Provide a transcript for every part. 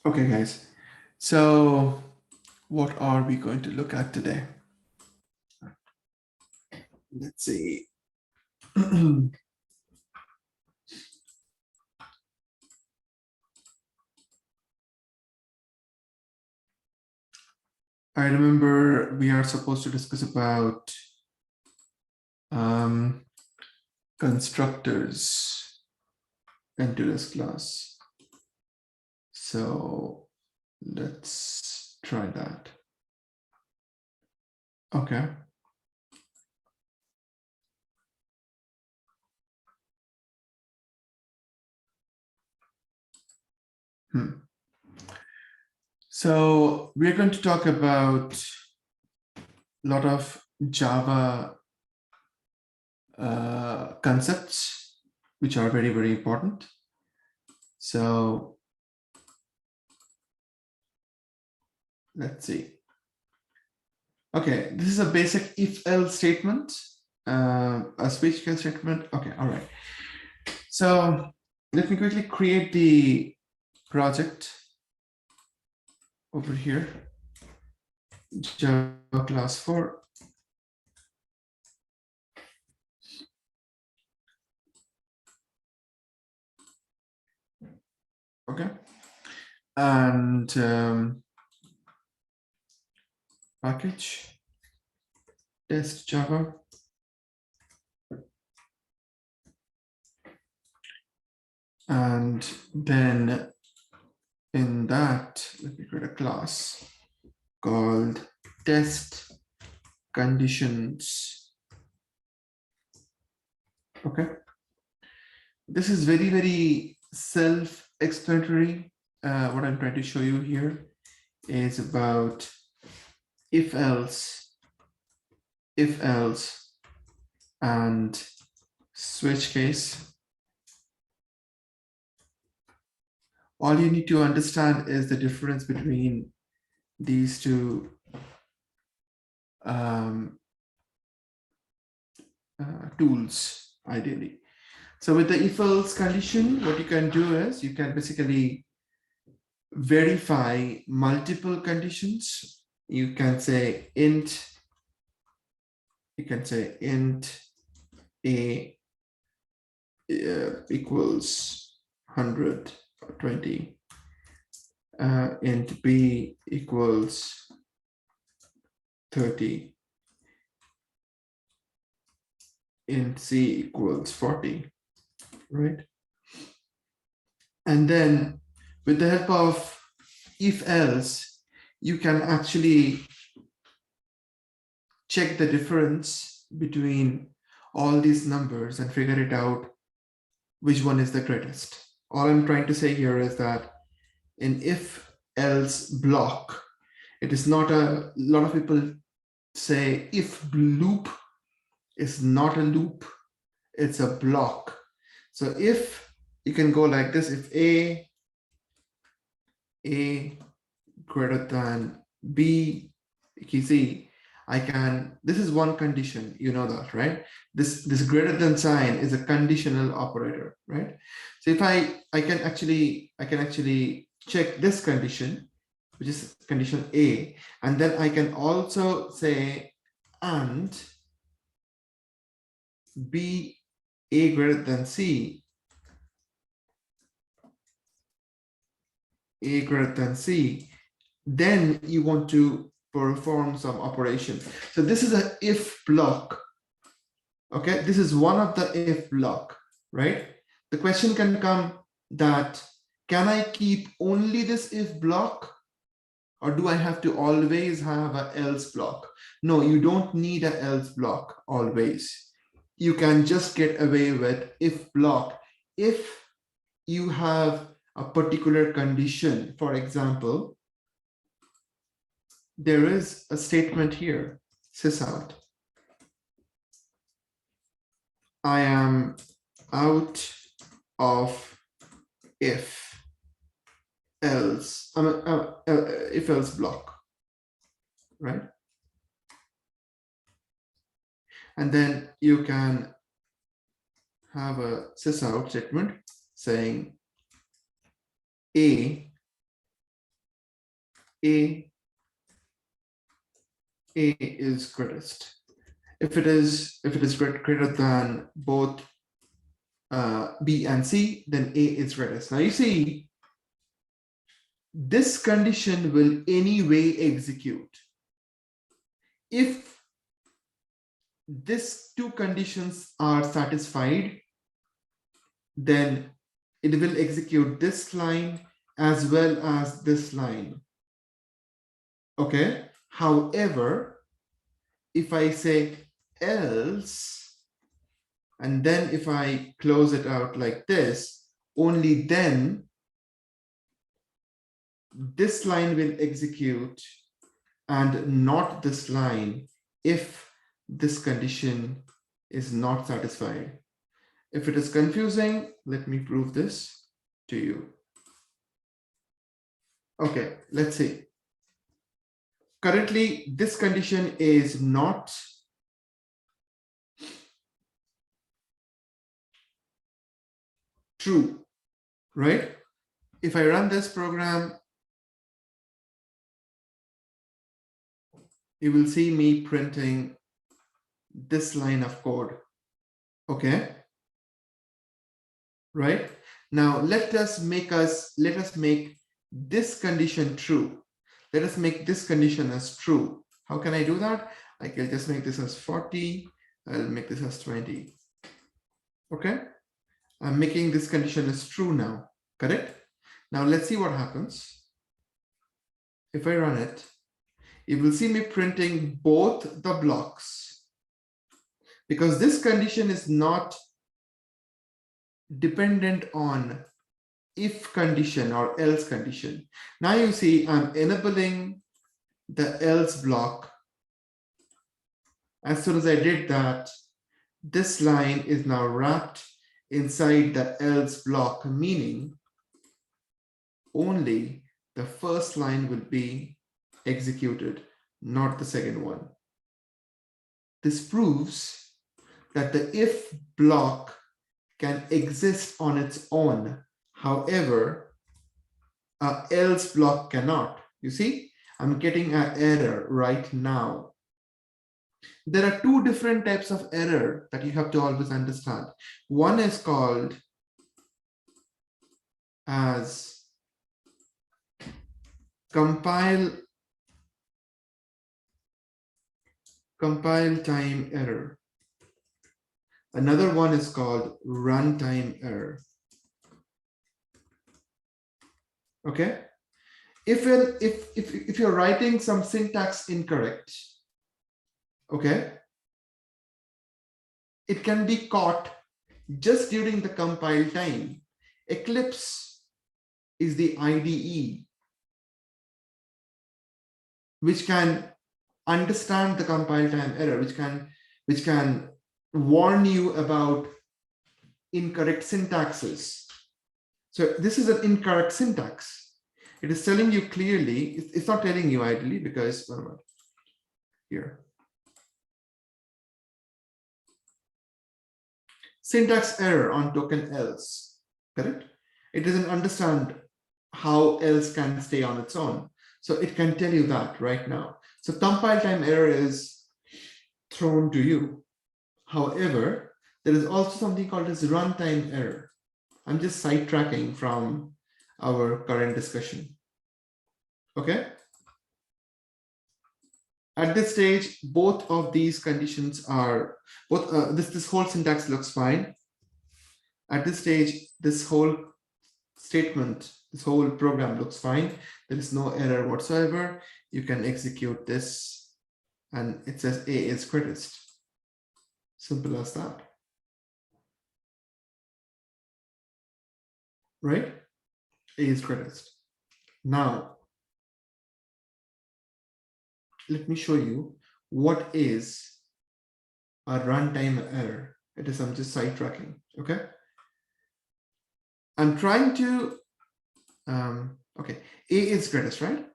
Okay, guys. So what are we going to look at today? Let's see. I remember we are supposed to discuss about constructors in today's class. So let's try that. Okay. So we're going to talk about a lot of Java concepts, which are very, very important. So let's see. Okay, this is a basic if-else statement, a switch case statement. Okay, all right. So let me quickly create the project over here, Java class 4. Okay, and package test Java. And then in that, let me create a class called test conditions. Okay. This is very, very self-explanatory. What I'm trying to show you here is about if else, and switch case. All you need to understand is the difference between these two tools, ideally. So with the if else condition, what you can do is you can basically verify multiple conditions. You can say int a equals 100 or 20, int b equals 30, int c equals 40, right? And then with the help of if else, you can actually check the difference between all these numbers and figure it out which one is the greatest. All I'm trying to say here is that in if else block, it is not a lot of people say if loop is not a loop, it's a block. So if you can go like this, if a greater than b, you see, I can, this is one condition, you know that, right? This greater than sign is a conditional operator, right? So if I can actually check this condition, which is condition A, and then I can also say and b a greater than c, a greater than c, then you want to perform some operation. So this is an if block. Okay, this is one of the if block, right? The question can come that, can I keep only this if block, or do I have to always have an else block? No, you don't need an else block always. You can just get away with if block if you have a particular condition. For example, there is a statement here, sysout. I am out of if else, if else block, right? And then you can have a sysout statement saying A A is greatest. If it is greater than both B and C, then A is greatest. Now you see, this condition will anyway execute. If these two conditions are satisfied, then it will execute this line as well as this line. Okay. However, if I say else, and then if I close it out like this, only then this line will execute and not this line if this condition is not satisfied. If it is confusing, let me prove this to you. Okay, let's see. Currently, this condition is not true, right? If I run this program, you will see me printing this line of code. Okay. Right. Now let us make this condition true. Let us make this condition as true. How can I do that? I can just make this as 40. I'll make this as 20. Okay. I'm making this condition as true now. Correct. Now let's see what happens. If I run it, you will see me printing both the blocks because this condition is not dependent on if condition or else condition. Now you see I'm enabling the else block. As soon as I did that, this line is now wrapped inside the else block, meaning only the first line will be executed, not the second one. This proves that the if block can exist on its own. However, a else block cannot. You see, I'm getting an error right now. There are two different types of error that you have to always understand. One is called as compile time error. Another one is called runtime error. Okay. If you're writing some syntax incorrect, okay, it can be caught just during the compile time. Eclipse is the IDE which can understand the compile time error, which can warn you about incorrect syntaxes. So this is an incorrect syntax. It is telling you clearly, it's not telling you ideally because here. Syntax error on token else, correct? It doesn't understand how else can stay on its own. So it can tell you that right now. So compile time error is thrown to you. However, there is also something called as runtime error. I'm just sidetracking from our current discussion. Okay. At this stage, both of these conditions are this whole syntax looks fine. At this stage, this whole statement, this whole program looks fine. There is no error whatsoever. You can execute this, and it says A is greatest. Simple as that. Right? A is greatest. Now, let me show you what is a runtime error. It is, I'm just sidetracking, okay? I'm trying to, okay, A is greatest, right?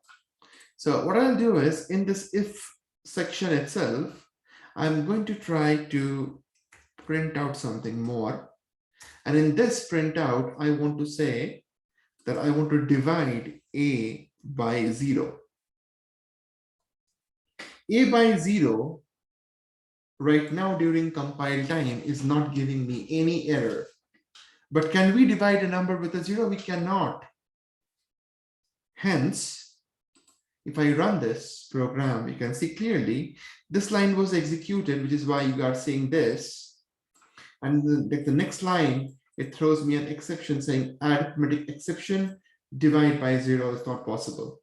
So what I'll do is in this if section itself, I'm going to try to print out something more. And in this printout, I want to say that I want to divide A by 0. A by 0 right now during compile time is not giving me any error. But can we divide a number with a 0? We cannot. Hence, if I run this program, you can see clearly this line was executed, which is why you are seeing this. And the next line, it throws me an exception saying arithmetic exception, divide by 0 is not possible.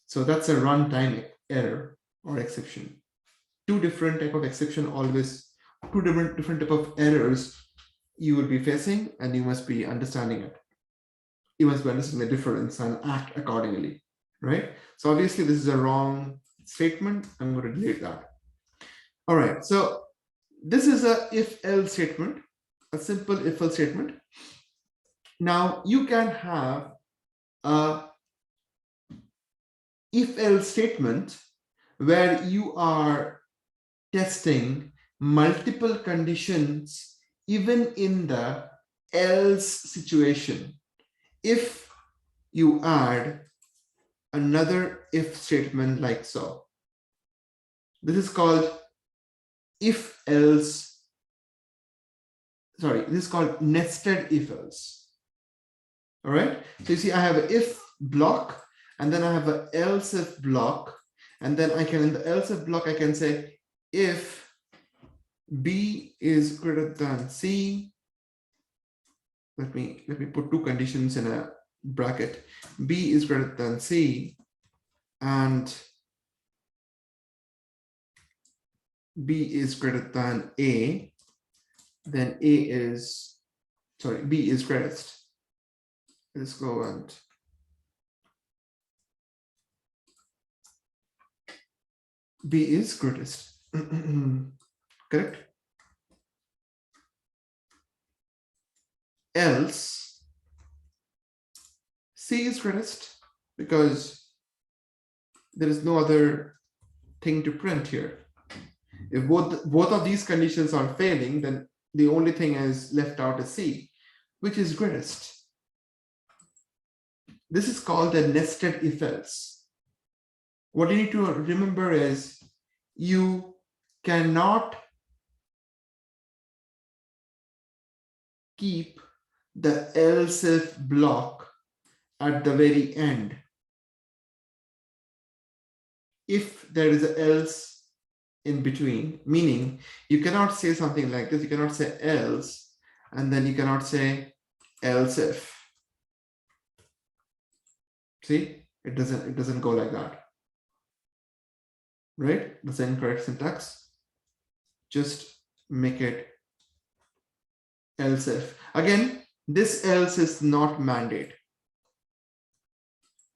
So that's a runtime error or exception. Two different type of exception, always two different type of errors you will be facing, and you must be understanding it. You must be understanding the difference and act accordingly, right? So obviously this is a wrong statement. I'm going to delete that. All right, so this is a if-else statement, a simple if-else statement. Now you can have a if-else statement where you are testing multiple conditions even in the else situation. If you add another if statement like so, this is called if-else, sorry, this is called nested if-else. All right, so you see I have an if block, and then I have an else if block, and then I can, in the else if block, I can say if B is greater than C. Let me put two conditions in a bracket. B is greater than C, and B is greater than A, then A is, sorry, B is greatest. Let's go and B is greatest. Correct? Else C is greatest because there is no other thing to print here. If both of these conditions are failing, then the only thing is left out is C, which is greatest. This is called a nested if-else. What you need to remember is you cannot keep the else if block at the very end. If there is an else in between, meaning you cannot say something like this, you cannot say else, and then you cannot say else if. See, it doesn't go like that. Right? That's the incorrect syntax. Just make it else if. Again, this else is not mandate.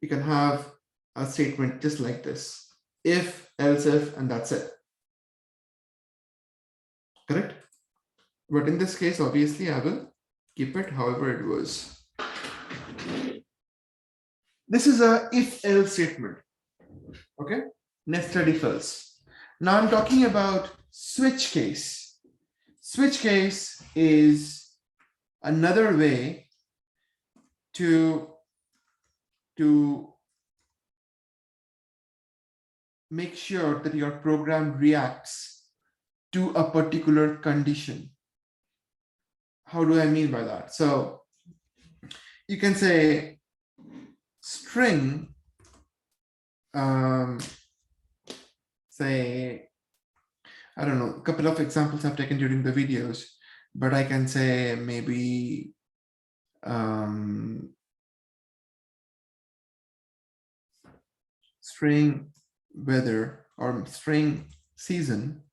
You can have a statement just like this. If, else if, and that's it. Correct? But in this case, obviously, I will keep it however it was. This is a if-else statement. Okay? Nested if-else. Now I'm talking about switch case. Switch case is another way to make sure that your program reacts to a particular condition. How do I mean by that? So you can say string, say, I don't know, a couple of examples I've taken during the videos, but I can say maybe string weather or string season,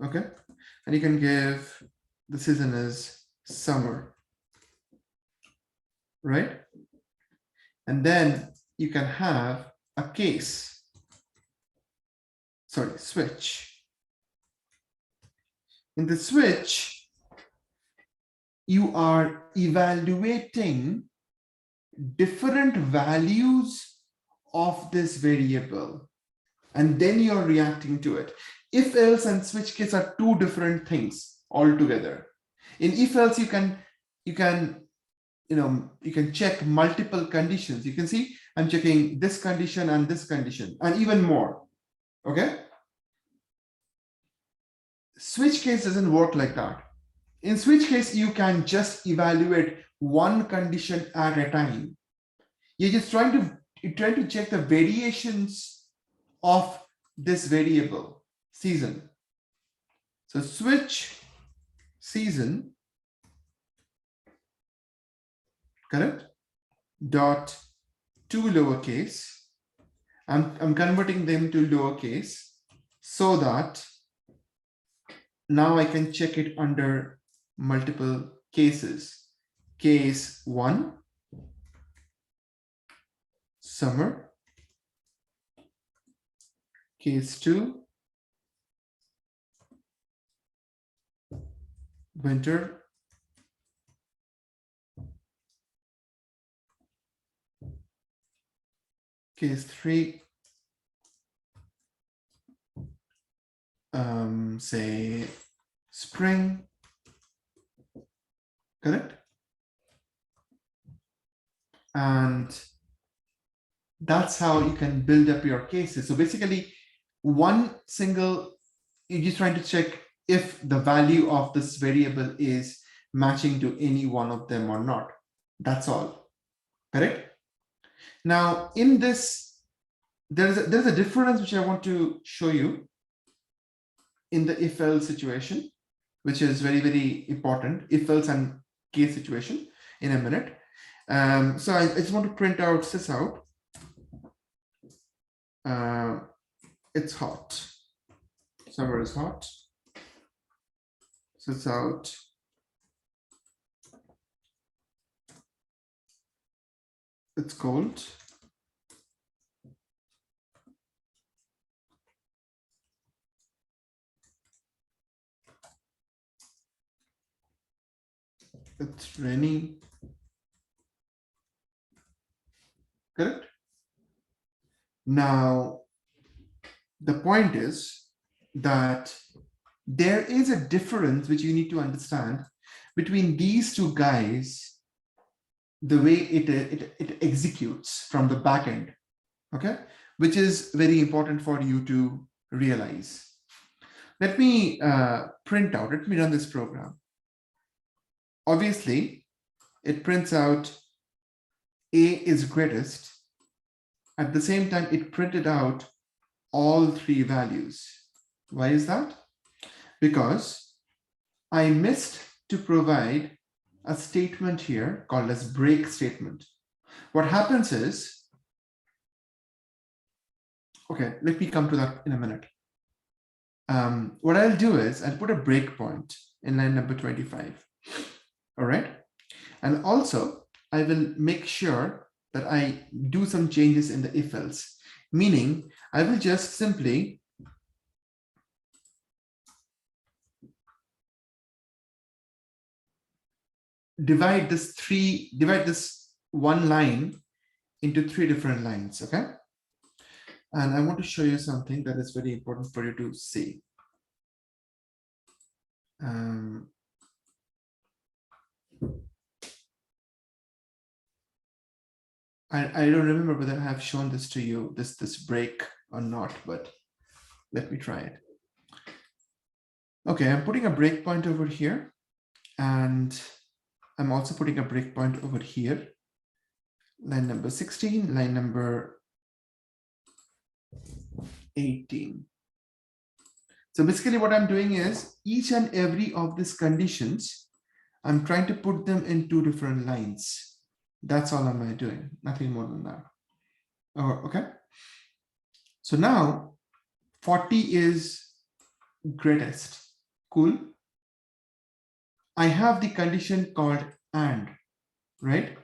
okay? And you can give the season is summer, right? And then you can have a case, sorry, switch. In the switch, you are evaluating different values of this variable, and then you're reacting to it. If else and switch case are two different things altogether. In if else, you can you can check multiple conditions. You can see I'm checking this condition and this condition and even more. Okay. Switch case doesn't work like that. In switch case, you can just evaluate one condition at a time. You're just trying to check the variations of this variable season. So switch season, correct? Dot to lowercase. I'm converting them to lowercase so that now I can check it under multiple cases. Case 1, summer. Case 2, winter. Case 3, say spring, correct? And that's how you can build up your cases. So basically, you're just trying to check if the value of this variable is matching to any one of them or not. That's all, correct? Now, in this, there's a difference which I want to show you in the if-else situation, which is very, very important, if-else and case situation in a minute. So I just want to print out this out. It's hot. Summer is hot. Sits out. It's cold. It's raining. Correct? Now, the point is that there is a difference which you need to understand between these two guys, the way it executes from the back end, okay? Which is very important for you to realize. Let me print out, let me run this program. Obviously, it prints out A is greatest. At the same time, it printed out all three values. Why is that? Because I missed to provide a statement here called as break statement. What happens is, okay, let me come to that in a minute. What I'll do is I'll put a breakpoint in line number 25. All right. And also I will make sure that I do some changes in the if else, meaning I will just simply divide this one line into three different lines. Okay. And I want to show you something that is very important for you to see. I don't remember whether I have shown this to you, this break or not, but let me try it. Okay, I'm putting a breakpoint over here, and I'm also putting a breakpoint over here. Line number 16, line number 18. So basically what I'm doing is each and every of these conditions, I'm trying to put them in two different lines. That's all I'm doing, nothing more than that. Oh, okay. So now 40 is greatest. Cool. I have the condition called and, right?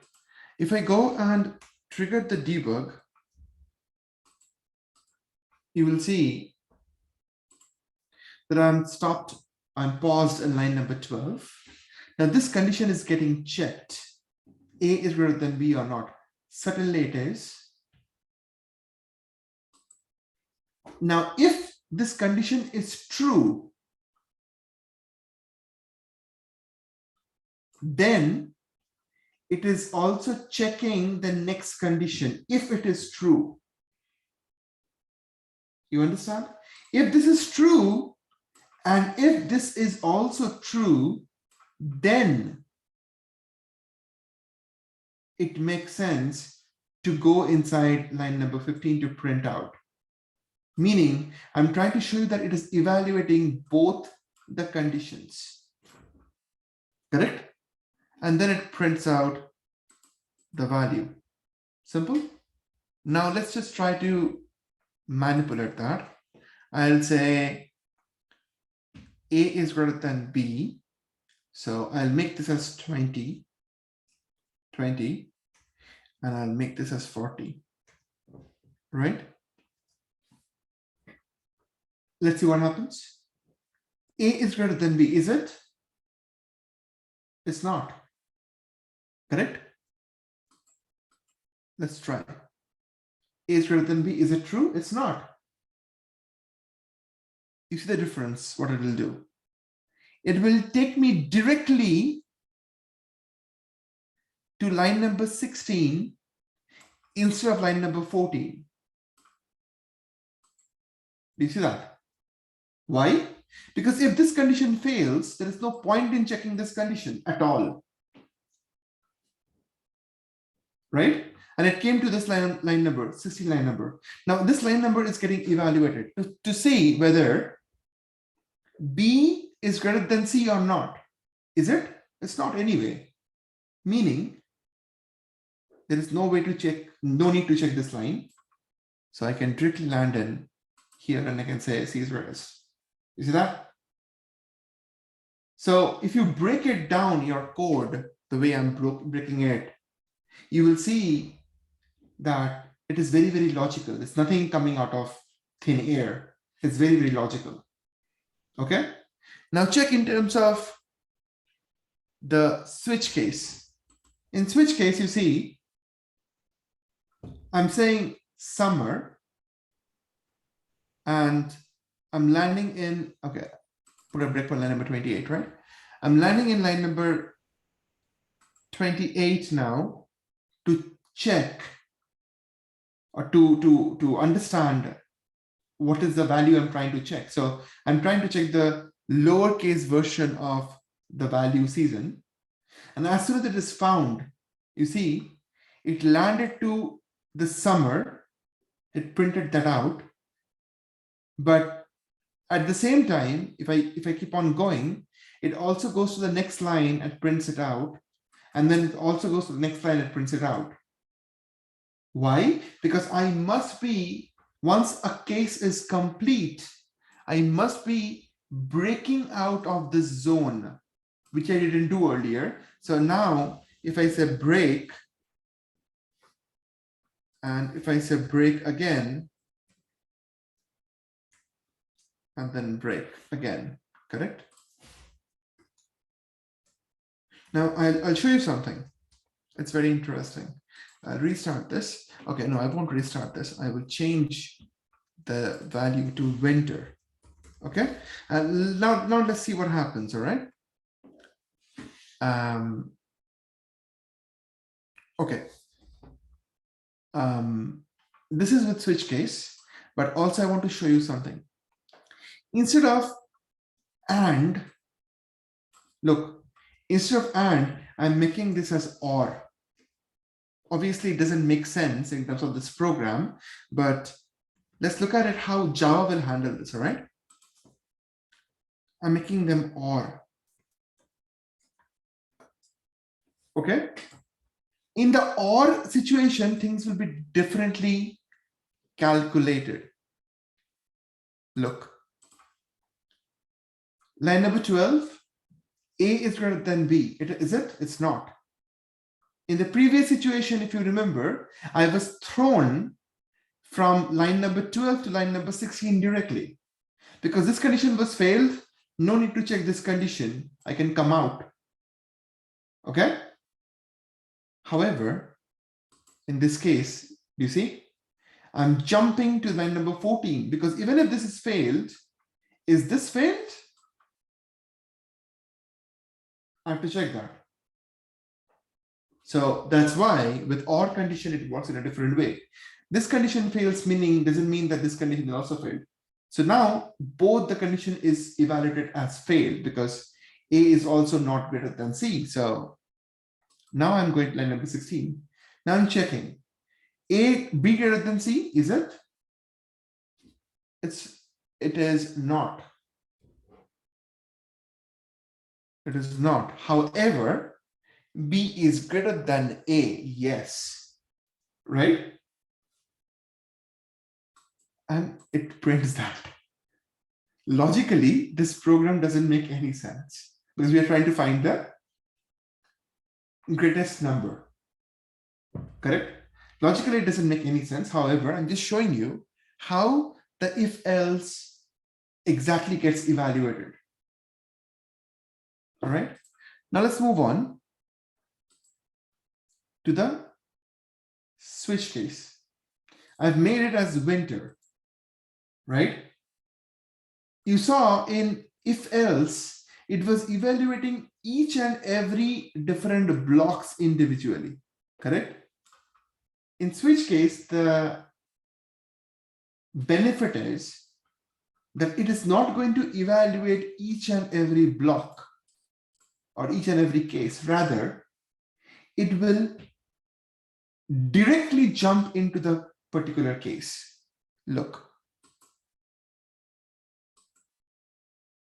If I go and trigger the debug, you will see that I'm paused in line number 12. Now this condition is getting checked. A is greater than B or not. Certainly it is. Now, if this condition is true, then it is also checking the next condition if it is true. You understand? If this is true, and if this is also true, then it makes sense to go inside line number 15 to print out. Meaning, I'm trying to show you that it is evaluating both the conditions. Correct? And then it prints out the value. Simple? Now let's just try to manipulate that. I'll say A is greater than B. So I'll make this as 20, and I'll make this as 40, right? Let's see what happens. A is greater than B, is it? It's not, correct? Let's try. A is greater than B, is it true? It's not. You see the difference, what it will do? It will take me directly to line number 16 instead of line number 14. Do you see that? Why? Because if this condition fails, there is no point in checking this condition at all. Right? And it came to this line number, 16 line number. Now this line number is getting evaluated to see whether B is greater than C or not. Is it? It's not anyway. Meaning there is no way to check, no need to check this line. So I can directly land in here and I can say C is greater. You see that? So if you break it down, your code, the way I'm breaking it, you will see that it is very, very logical. There's nothing coming out of thin air. It's very, very logical. Okay. Now check in terms of the switch case. In switch case, you see, I'm saying summer and I'm landing in, okay, put a break on line number 28, right? I'm landing in line number 28 now to check or to understand what is the value I'm trying to check. So I'm trying to check the lowercase version of the value season. And as soon as it is found, you see, it landed to the summer, it printed that out. But at the same time, if I keep on going, it also goes to the next line and prints it out. And then it also goes to the next line and prints it out. Why? Because I must be, once a case is complete, I must be breaking out of this zone, which I didn't do earlier. So now if I say break, and if I say break again, and then break again, correct? Now I'll show you something. It's very interesting. I'll restart this. Okay, no, I won't restart this. I will change the value to winter. Okay, now let's see what happens. All right. Okay. This is with switch case, but also I want to show you something. Instead of and, look, instead of and, I'm making this as or. Obviously, it doesn't make sense in terms of this program, but let's look at it how Java will handle this, all right? I'm making them or. Okay? In the or situation, things will be differently calculated. Look. Line number 12, A is greater than B. Is it? It's not. In the previous situation, if you remember, I was thrown from line number 12 to line number 16 directly. Because this condition was failed, no need to check this condition. I can come out. Okay? However, in this case, you see, I'm jumping to line number 14 because even if this is failed, is this failed? I have to check that. So that's why with OR condition, it works in a different way. This condition fails, meaning doesn't mean that this condition also failed. So now both the condition is evaluated as failed because A is also not greater than C. So now I'm going to line number 16. Now I'm checking. A, B greater than C, is it? It is not. It is not. However, B is greater than A, yes, right? And it prints that. Logically, this program doesn't make any sense because we are trying to find the greatest number, correct? Logically, it doesn't make any sense. However, I'm just showing you how the if-else exactly gets evaluated. All right. Now let's move on to the switch case. I've made it as winter, right? You saw in if-else, it was evaluating each and every different blocks individually, correct? In switch case, the benefit is that it is not going to evaluate each and every block or each and every case. Rather, it will directly jump into the particular case. Look.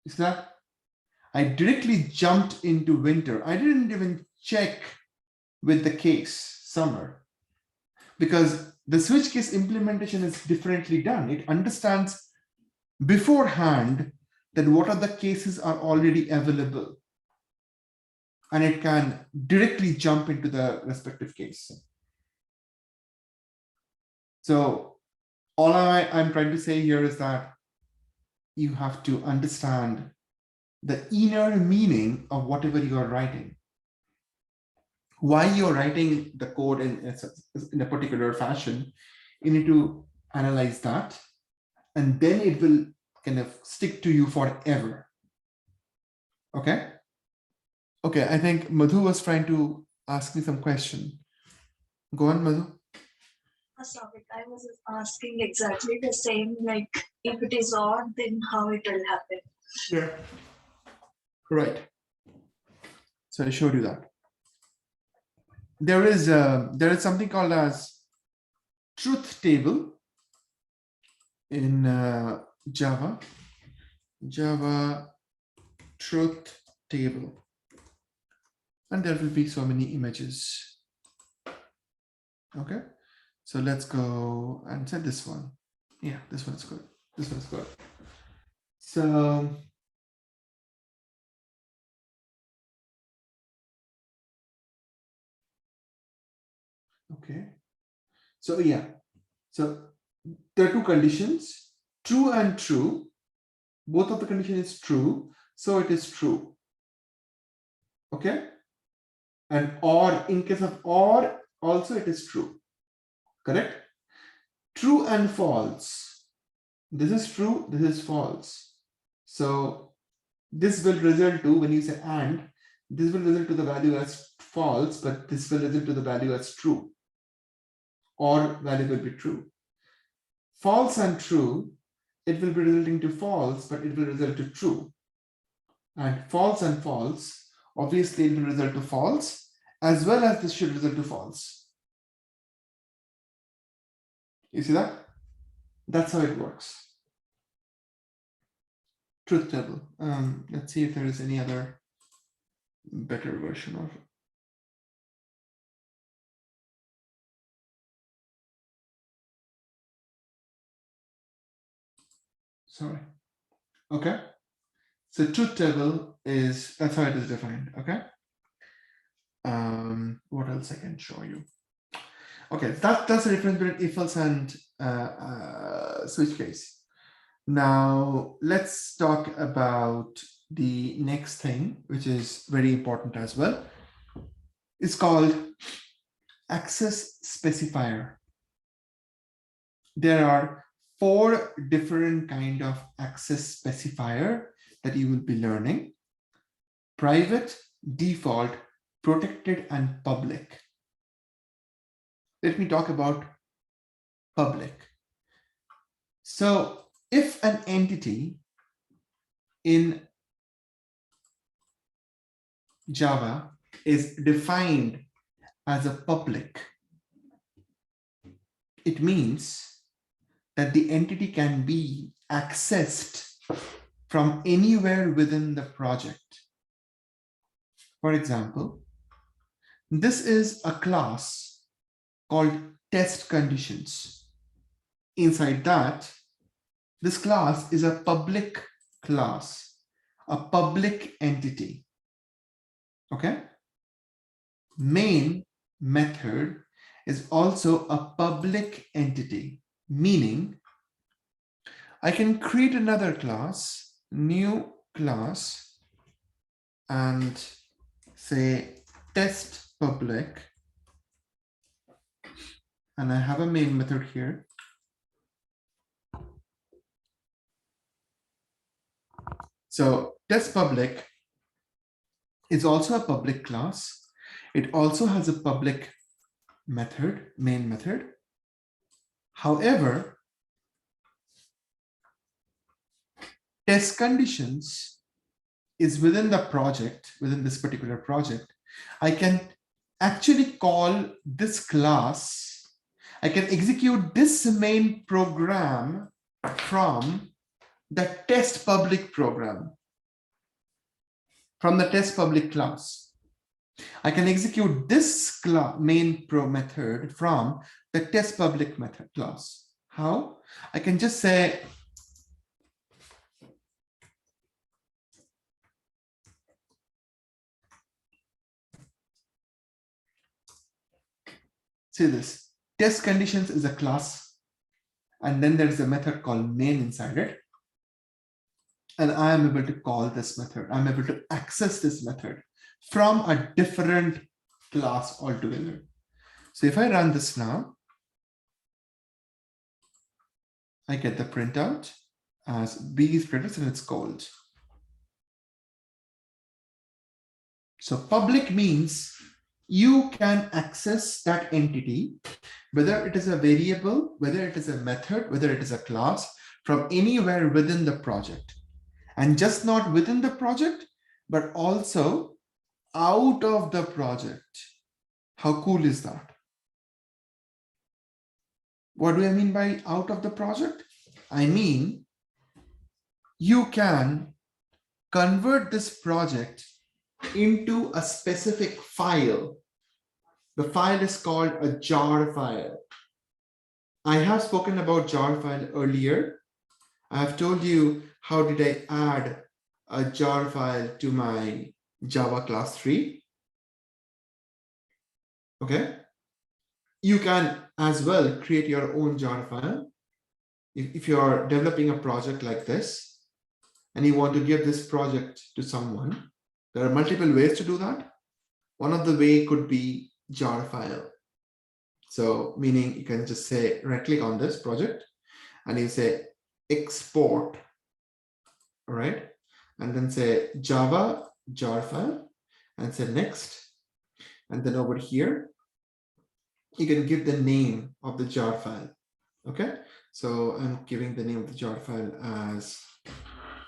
Is that? I directly jumped into winter. I didn't even check with the case summer because the switch case implementation is differently done. It understands beforehand that what are the cases are already available and it can directly jump into the respective case. So all I'm trying to say here is that you have to understand the inner meaning of whatever you are writing. Why you're writing the code in a particular fashion, you need to analyze that, and then it will kind of stick to you forever. Okay? Okay, I think Madhu was trying to ask me some question. Go on, Madhu. Sorry, I was asking exactly the same, like if it is odd, then how it will happen. Yeah. Right. So I showed you that. There is something called as truth table in Java truth table, and there will be so many images. Okay, so let's go and set this one. Yeah, this one's good. This one's good. So okay, so yeah, so there are two conditions, true and true. Both of the condition is true, so it is true. Okay, and or, in case of or, also it is true, correct? True and false. This is true, this is false. So this will result to, when you say and, this will result to the value as false, but this will result to the value as true, or value will be true. False and true, it will be resulting to false, but it will result to true. And false, obviously it will result to false, as well as this should result to false. You see that? That's how it works. Truth table. Let's see if there is any other better version of it. Sorry. Okay. So truth table is, that's how it is defined. Okay. What else I can show you? Okay, that's the difference between if-else and switch case. Now let's talk about the next thing, which is very important as well. It's called access specifier. There are 4 different kind of access specifier that you will be learning: private, default, protected, and public. let me talk about public. So if an entity in Java is defined as a public, it means that the entity can be accessed from anywhere within the project. For example, this is a class called test conditions. Inside that, this class is a public class, a public entity. Okay? Main method is also a public entity, meaning I can create another class, new class, and say test public, and I have a main method here. So test public is also a public class. It also has a public method, main method. However, test conditions is within the project, within this particular project. I can actually call this class, I can execute this main program from the test public program, from the test public class. I can execute this main method from the test public method class. How? I can just say, see this, test conditions is a class, and then there's a method called main inside it. And I am able to call this method. I'm able to access this method from a different class altogether. So if I run this now, I get the printout as B is printed and it's called. So public means you can access that entity, whether it is a variable, whether it is a method, whether it is a class, from anywhere within the project. And just not within the project, but also out of the project. How cool is that? What do I mean by out of the project? I mean, you can convert this project into a specific file. The file is called a jar file. I have spoken about jar file earlier. I have told you how did I add a jar file to my Java class 3. Okay. You can as well create your own jar file. If you are developing a project like this and you want to give this project to someone, there are multiple ways to do that. One of the way could be jar file. So meaning you can just say right click on this project and you say export, all right? And then say Java jar file and say next. And then over here, you can give the name of the jar file. Okay, so I'm giving the name of the jar file as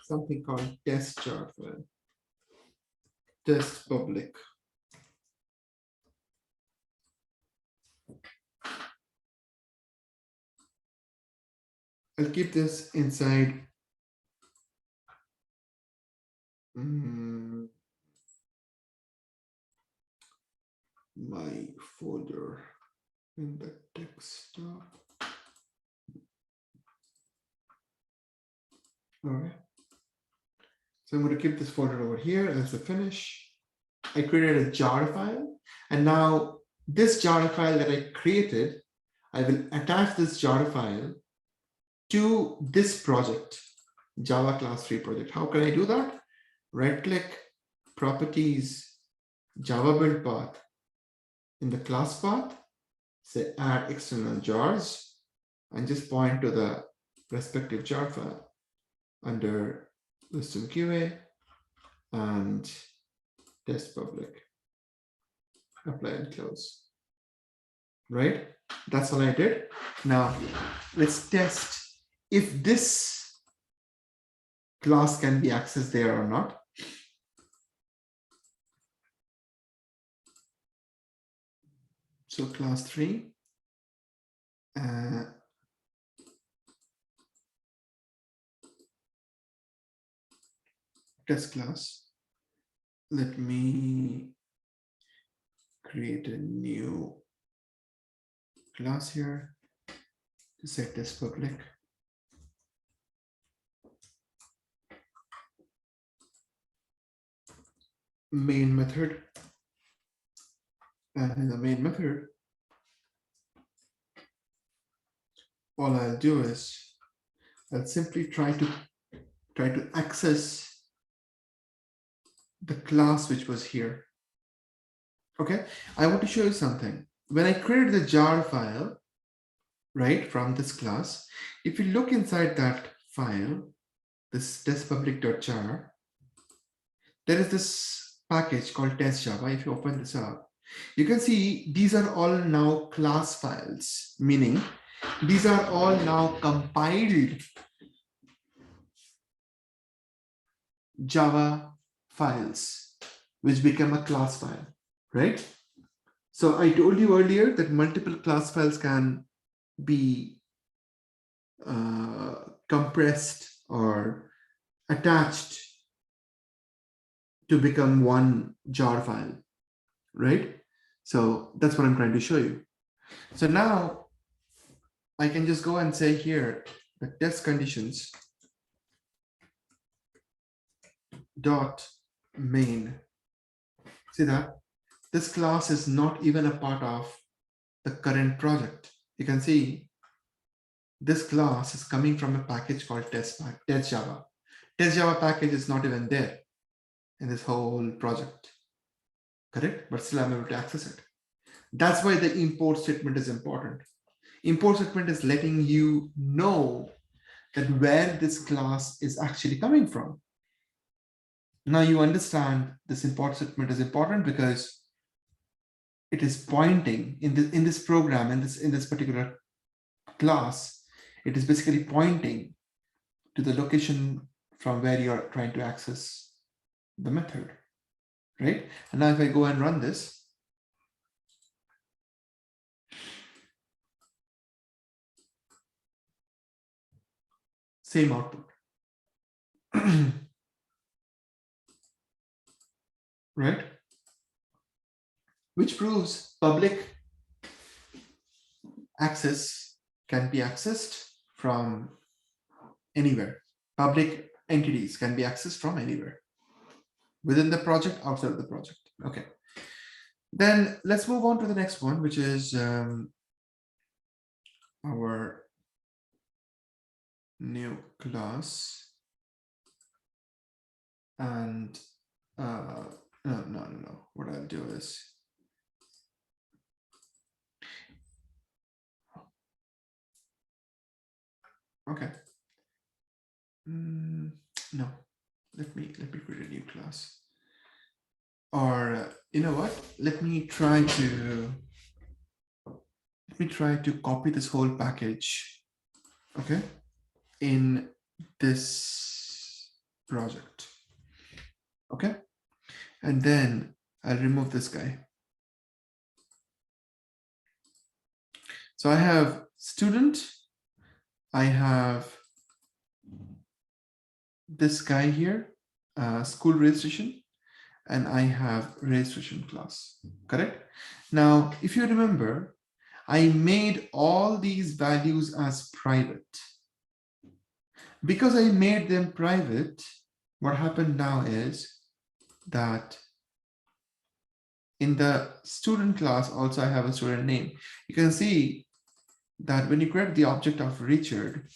something called test jar file, test public. I'll keep this inside my folder in the desktop. All right. So I'm going to keep this folder over here as a finish. I created a jar file, and now this jar file that I created, I will attach this jar file to this project, Java class 3 project. How can I do that? Right click, properties, Java build path. In the class path, say add external jars, and just point to the respective jar file under Wisdom QA and test public. Apply and close. right? That's all I did. Now let's test if this class can be accessed there or not. So class 3, test class. Let me create a new class here to set this public. Main method. And in the main method, all I'll do is I'll simply try to access the class which was here. Okay, I want to show you something. When I created the jar file, right, from this class, if you look inside that file, this testpublic.jar, there is this package called test Java. If you open this up, you can see these are all now class files, meaning these are all now compiled Java files, which become a class file, right? So I told you earlier that multiple class files can be compressed or attached to become one jar file, right? So that's what I'm trying to show you. So now I can just go and say here, the test conditions dot main. See that? This class is not even a part of the current project. You can see this class is coming from a package called test Java. Test Java package is not even there in this whole project, correct? But still I'm able to access it. That's why the import statement is important. Import statement is letting you know that where this class is actually coming from. Now you understand this import statement is important because it is pointing in this program, in this particular class, it is basically pointing to the location from where you are trying to access the method, right? And now if I go and run this, same output, right? Which proves public access can be accessed from anywhere. Public entities can be accessed from anywhere, within the project, outside of the project. Okay. Then let's move on to the next one, which is our new class. And no. What I'll do is okay. No, let me create a new class. Or you know what? Let me try to copy this whole package, okay, in this project, okay, and then I'll remove this guy. So I have student, I have this guy here, school registration, and I have registration class, correct? Now, if you remember, I made all these values as private. Because I made them private, what happened now is that in the student class, also I have a student name. You can see that when you create the object of Richard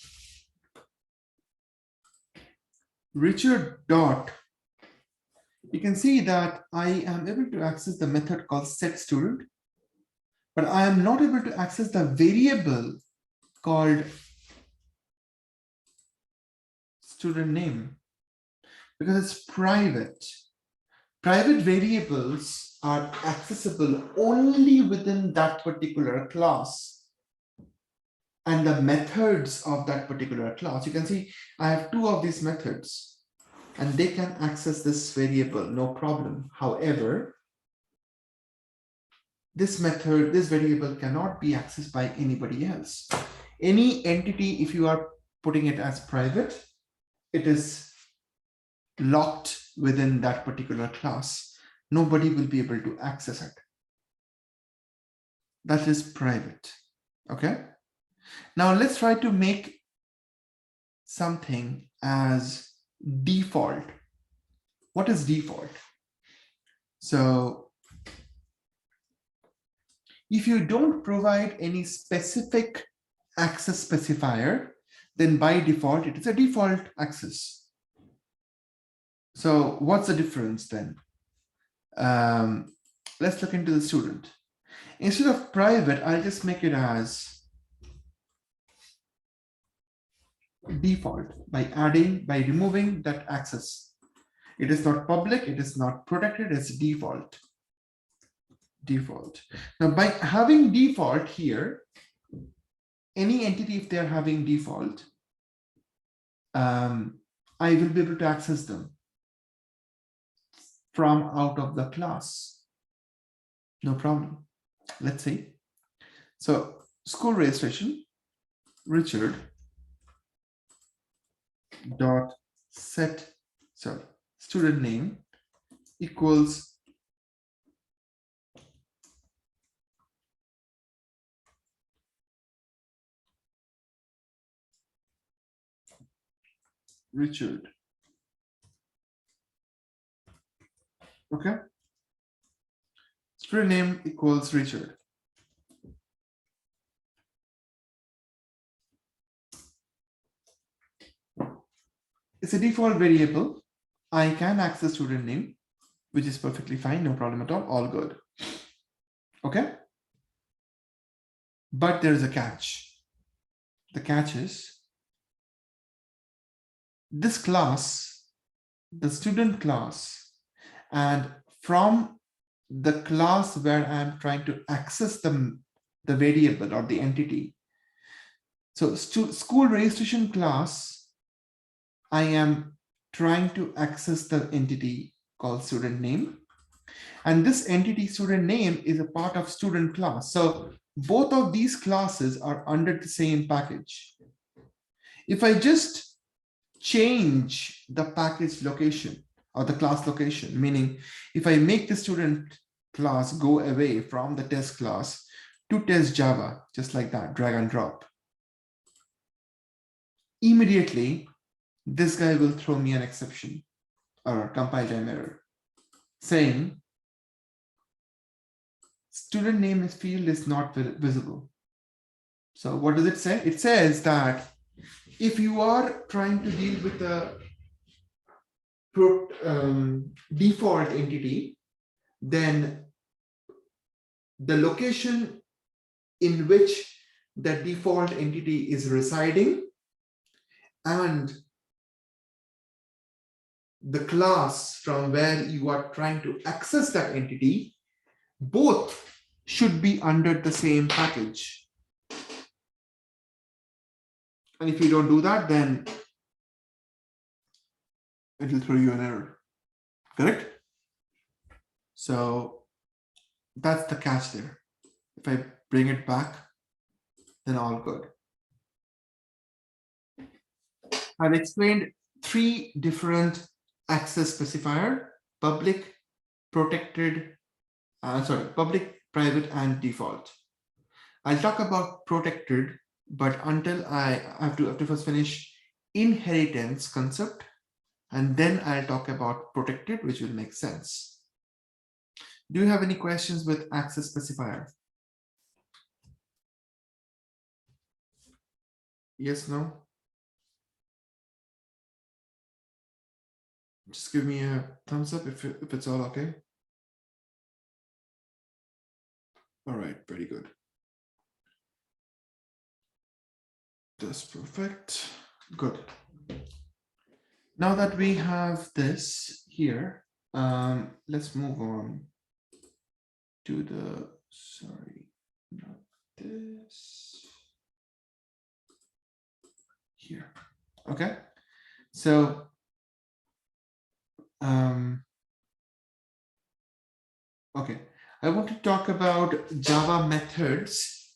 dot, you can see that I am able to access the method called setStudent, but I am not able to access the variable called student name because it's private. Private variables are accessible only within that particular class and the methods of that particular class. You can see I have two of these methods and they can access this variable, no problem. However, this method, this variable cannot be accessed by anybody else. Any entity, if you are putting it as private, it is locked within that particular class. Nobody will be able to access it. That is private. Okay. Now let's try to make something as default. What is default? So if you don't provide any specific access specifier, then by default, it is a default access. So what's the difference then? Let's look into the student. Instead of private, I'll just make it as default by removing that access. It is not public, it is not protected, it's default. Default. Now by having default here, any entity, if they're having default, I will be able to access them from out of the class. No problem. Let's see. So school registration, Richard dot set, sorry, student name equals Richard. Okay. Student name equals Richard. It's a default variable. I can access student name, which is perfectly fine, no problem at all good. Okay. But there's a catch. The catch is this class, the student class, and from the class where I'm trying to access the variable or the entity. So school registration class, I am trying to access the entity called student name. And this entity student name is a part of student class. So both of these classes are under the same package. If I just change the package location or the class location, meaning if I make the student class go away from the test class to test Java, just like that, drag and drop, immediately this guy will throw me an exception or a compile time error saying student name field is not visible. So what does it say? It says that if you are trying to deal with a default entity, then the location in which the default entity is residing and the class from where you are trying to access that entity, both should be under the same package. And if you don't do that, then it will throw you an error. Correct? So that's the catch there. If I bring it back, then all good. I've explained three different access specifier: public, protected, public, private, and default. I'll talk about protected, but until I have to first finish inheritance concept, and then I'll talk about protected, which will make sense. Do you have any questions with access specifier? Yes, no? Just give me a thumbs up if it's all okay. All right, very good. That's perfect. Good. Now that we have this here, Let's move on to the, sorry, not this, here. Okay, so okay, I want to talk about Java methods.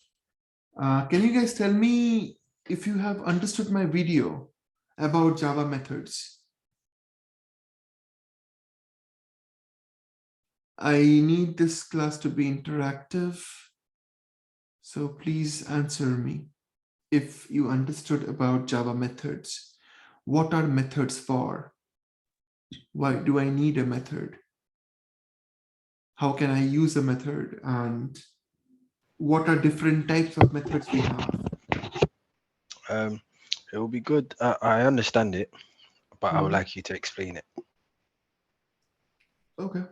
Can you guys tell me if you have understood my video about Java methods? I need this class to be interactive, so please answer me if you understood about Java methods. What are methods for? Why do I need a method? How can I use a method? And what are different types of methods we have? It will be good. I understand it, but I would Mhm. like you to explain it. Okay.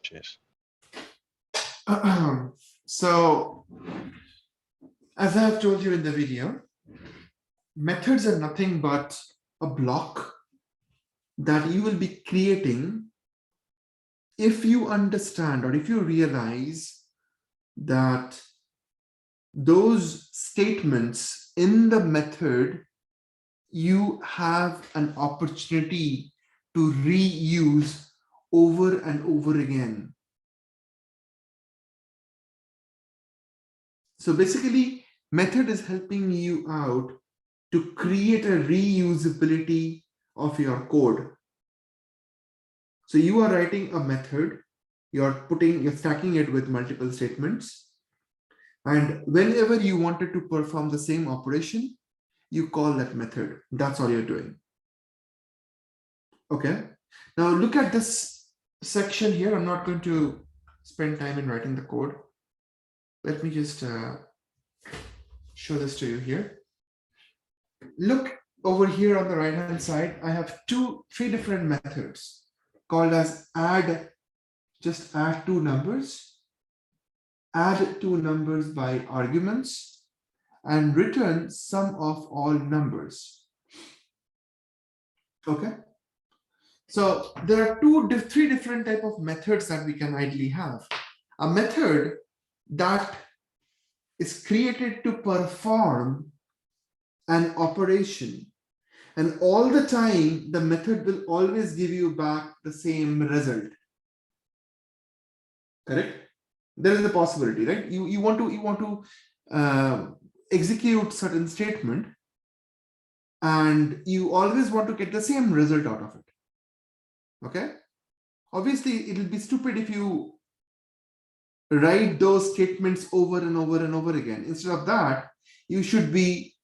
Cheers. So, as I have told you in the video, methods are nothing but a block that you will be creating if you understand or if you realize that those statements in the method, you have an opportunity to reuse over and over again. So basically, method is helping you out to create a reusability of your code. So you are writing a method, you're stacking it with multiple statements. And whenever you wanted to perform the same operation, you call that method. That's all you're doing. Okay. Now look at this section here. I'm not going to spend time in writing the code. Let me just show this to you here. Look over here on the right hand side. I have three different methods called as add, just add two numbers, add two numbers by arguments, and return sum of all numbers. Okay. So there are three different type of methods that we can ideally have. A method that is created to perform an operation, and all the time the method will always give you back the same result. Correct? There is a possibility, right? You want to execute certain statement, and you always want to get the same result out of it. Okay? Obviously, it will be stupid if you write those statements over and over and over again. Instead of that, you should be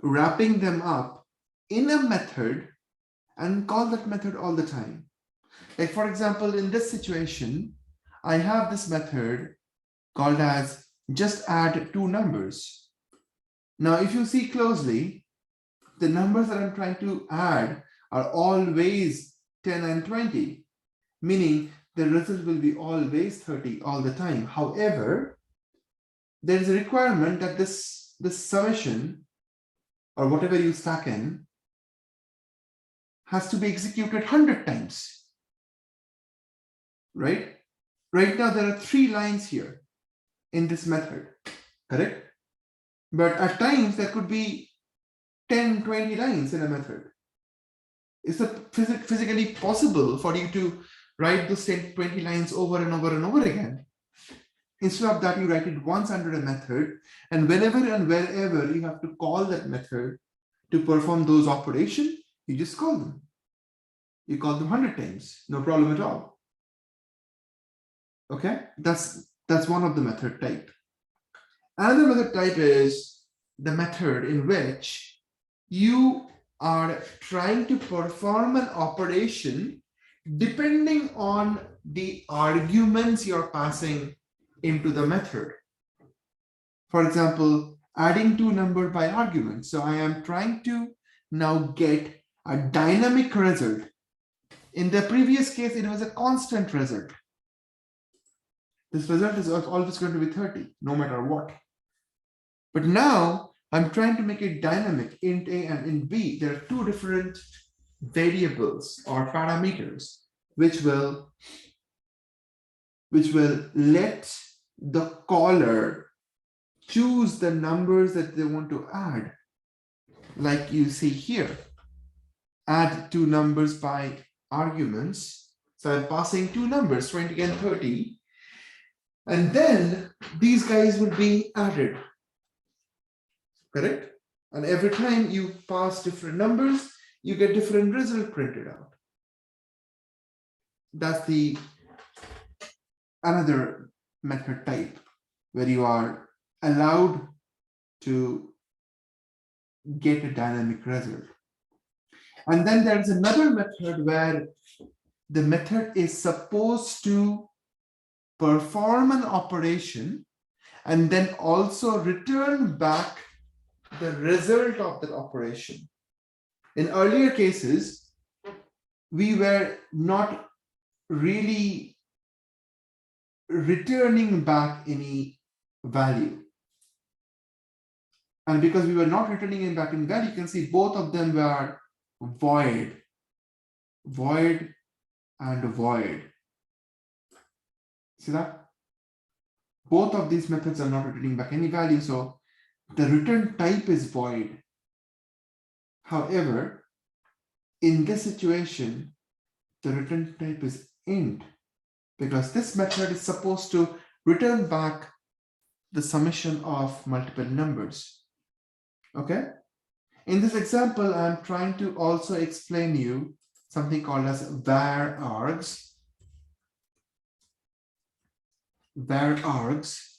wrapping them up in a method and call that method all the time. Like for example, in this situation, I have this method called as just add two numbers. Now, if you see closely, the numbers that I'm trying to add are always 10 and 20, meaning the result will be always 30 all the time. However, there is a requirement that this summation or whatever you stack in has to be executed 100 times, right? Right now, there are 3 lines here in this method, correct? But at times, there could be 10, 20 lines in a method. Is it physically possible for you to write those 10, 20 lines over and over and over again? Instead of that, you write it once under a method, and whenever and wherever you have to call that method to perform those operations, you just call them. You call them 100 times, no problem at all. Okay, that's one of the method type. Another method type is the method in which you are trying to perform an operation depending on the arguments you're passing into the method. For example, adding two numbers by argument. So I am trying to now get a dynamic result. In the previous case, it was a constant result. This result is always going to be 30, no matter what. But now I'm trying to make it dynamic, int A and int B. There are two different variables or parameters. which will let the caller choose the numbers that they want to add. Like you see here, add two numbers by arguments. So I'm passing two numbers, 20 and 30. And then these guys will be added, correct? And every time you pass different numbers, you get different result printed out. That's the another method type where you are allowed to get a dynamic result. And then there's another method where the method is supposed to perform an operation and then also return back the result of that operation. In earlier cases, we were not really returning back any value. And because we were not returning it back in value, you can see both of them were void, void, and void. See that? Both of these methods are not returning back any value, so the return type is void. However, in this situation, the return type is int, because this method is supposed to return back the summation of multiple numbers. Okay? In this example, I'm trying to also explain you something called as var args. Var args,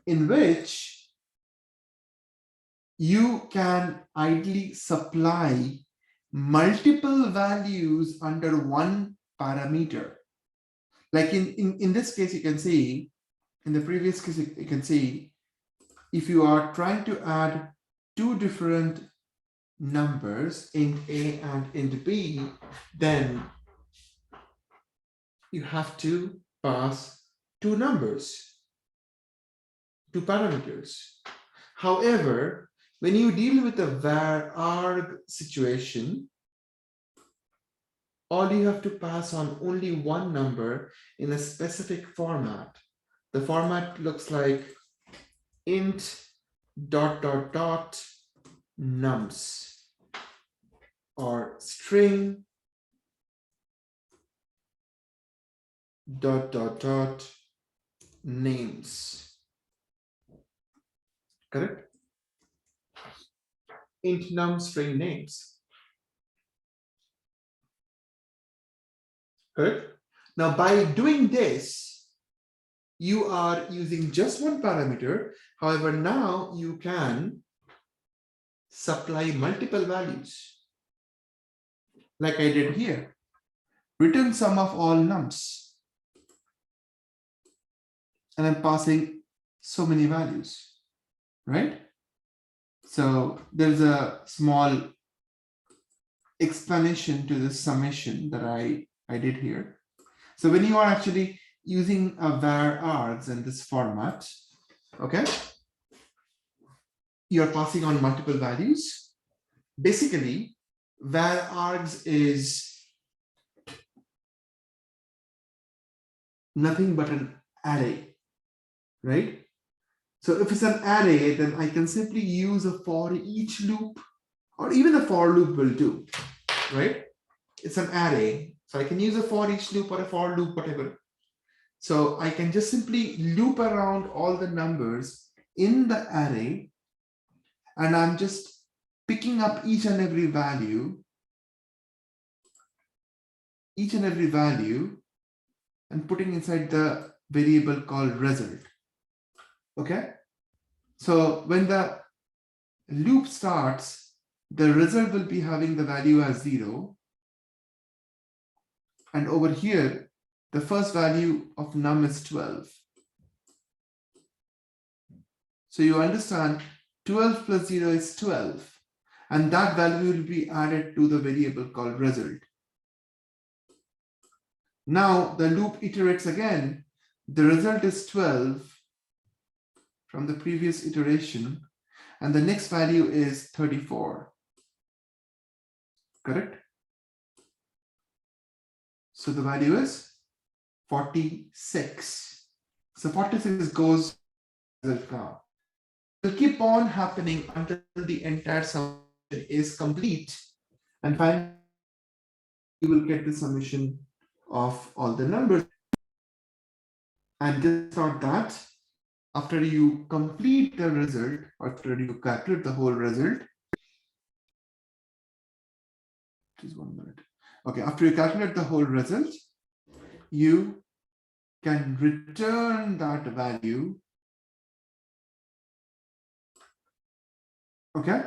in which you can ideally supply multiple values under one parameter. Like in this case, you can see, in the previous case, you can see, if you are trying to add two different numbers, int A and int B, then you have to pass two numbers, two parameters. However, when you deal with a var arg situation, all you have to pass on only one number in a specific format. The format looks like int ... nums, or string ... names. Correct? Int num string names. Correct? Now, by doing this, you are using just one parameter. However, now you can supply multiple values, like I did here. Return sum of all nums. And I'm passing so many values, right? So there's a small explanation to this summation that I did here. So when you are actually using a var args in this format, okay, you're passing on multiple values. Basically, var args is nothing but an array, right? So if it's an array, then I can simply use a for each loop, or even a for loop will do, right? It's an array. So I can use a for each loop or a for loop, whatever. So I can just simply loop around all the numbers in the array, and I'm just picking up each and every value, and putting inside the variable called result. Okay? So when the loop starts, the result will be having the value as 0. And over here, the first value of num is 12. So you understand 12 plus 0 is 12. And that value will be added to the variable called result. Now the loop iterates again. The result is 12 from the previous iteration, and the next value is 34. Correct? So the value is 46. So 46 goes now. It will keep on happening until the entire summation is complete. And finally, you will get the summation of all the numbers. And just not that, after you complete the result, after you calculate the whole result, just 1 minute. Okay, after you calculate the whole result, you can return that value. Okay,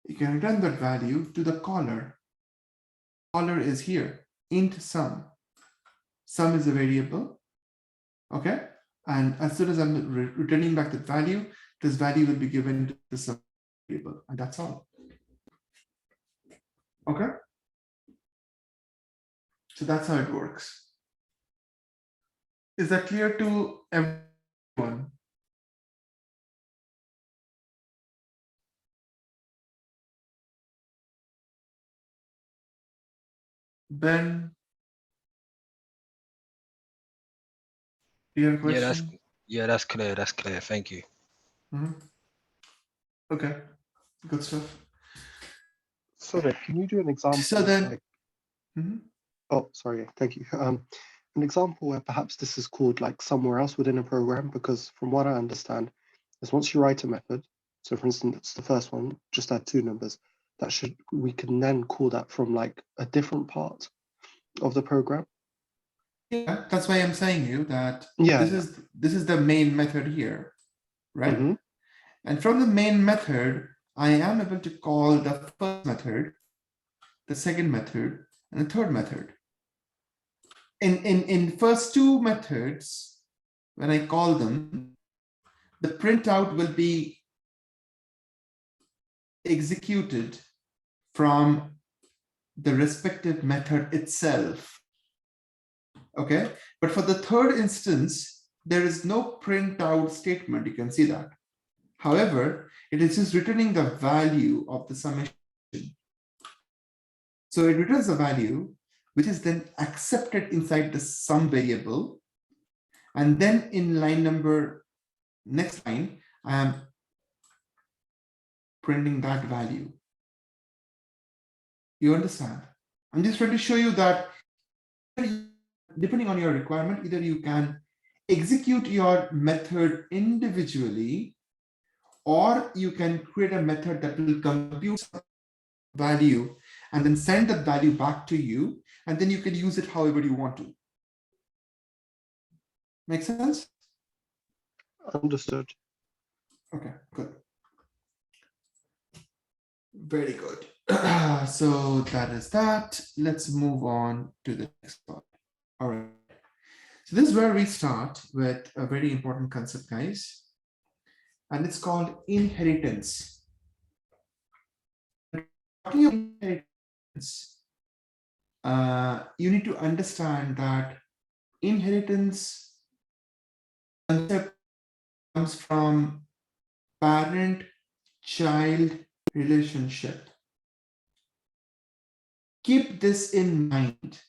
you can return that value to the caller. Caller is here, int sum. Sum is a variable. Okay, and as soon as I'm returning back the value, this value will be given to the sum variable, and that's all. Okay, so that's how it works. Is that clear to everyone? Ben, do you have a question? That's clear. That's clear. Thank you. Okay, good stuff. Sorry, can you do an example? So then, like, oh, sorry, thank you. An example where perhaps this is called like somewhere else within a program, because from what I understand, is once you write a method, so for instance, the first one, just add 2 numbers, we can then call that from like a different part of the program. yeah, that's why I'm saying you that Yeah, this is the main method here, right? Mm-hmm. And from the main method, I am able to call the first method, the second method, and the third method. In first 2 methods, when I call them, the printout will be executed from the respective method itself. Okay, but for the third instance, there is no printout statement. You can see that. However, it is just returning the value of the summation. So it returns the value, which is then accepted inside the sum variable. And then in next line, I am printing that value. You understand? I'm just trying to show you that depending on your requirement, either you can execute your method individually, or you can create a method that will compute value and then send that value back to you, and then you can use it however you want to. Make sense? Understood. Okay, good. Very good. So that is that. Let's move on to the next part. All right. So this is where we start with a very important concept, guys. And it's called inheritance. Talking about inheritance, you need to understand that inheritance concept comes from parent-child relationship. Keep this in mind.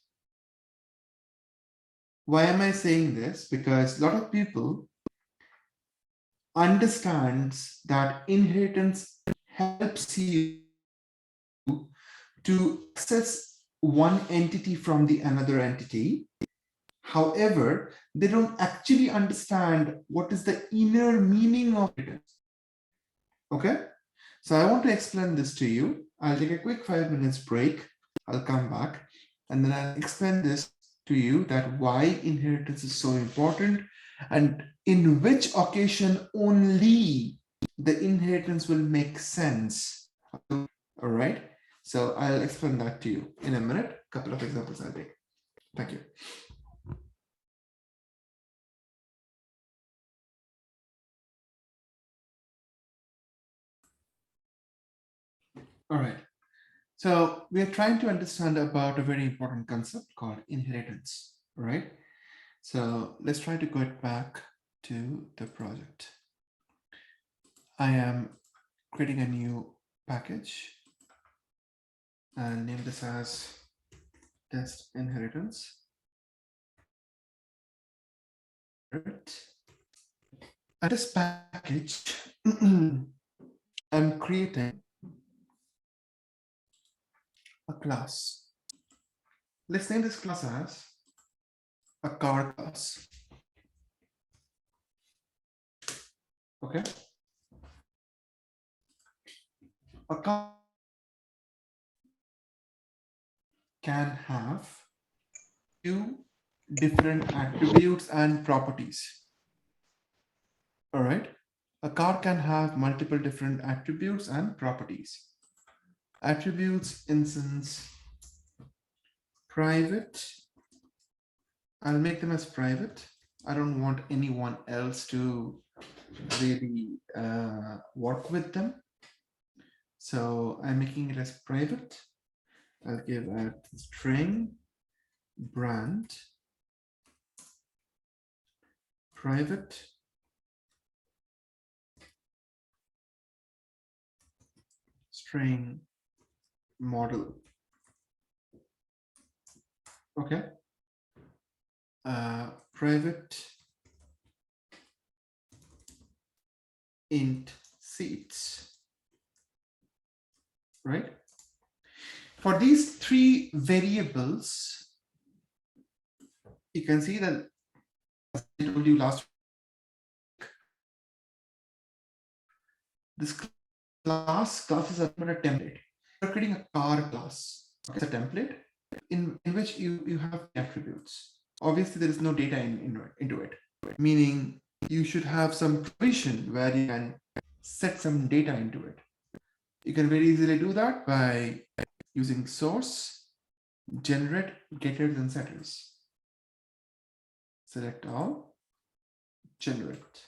Why am I saying this? Because a lot of people understands that inheritance helps you to access one entity from the another entity. However, they don't actually understand what is the inner meaning of it. Okay, so I want to explain this to you. I'll take a quick 5 minutes break. I'll come back and then I'll explain this to you, that why inheritance is so important and in which occasion only the inheritance will make sense. All right, so I'll explain that to you in a minute. A couple of examples I'll take. Thank you. All right, so we are trying to understand about a very important concept called inheritance. All right, so let's try to get back to the project. I am creating a new package and name this as test inheritance. And this package, I'm creating a class. Let's name this class as a car class. Okay. A car can have two different attributes and properties. All right. A car can have multiple different attributes and properties. Attributes, instance, private. I'll make them as private. I don't want anyone else to really work with them. So I'm making it as private. I'll give a string brand private string model. Okay. Private int seats, right? For these three variables, you can see that as I told you last week, this class is a template. You're creating a car class. It's a template in which you have attributes. Obviously, there is no data into it, meaning you should have some provision where you can set some data into it. You can very easily do that by using source, generate getters and setters. Select all, generate.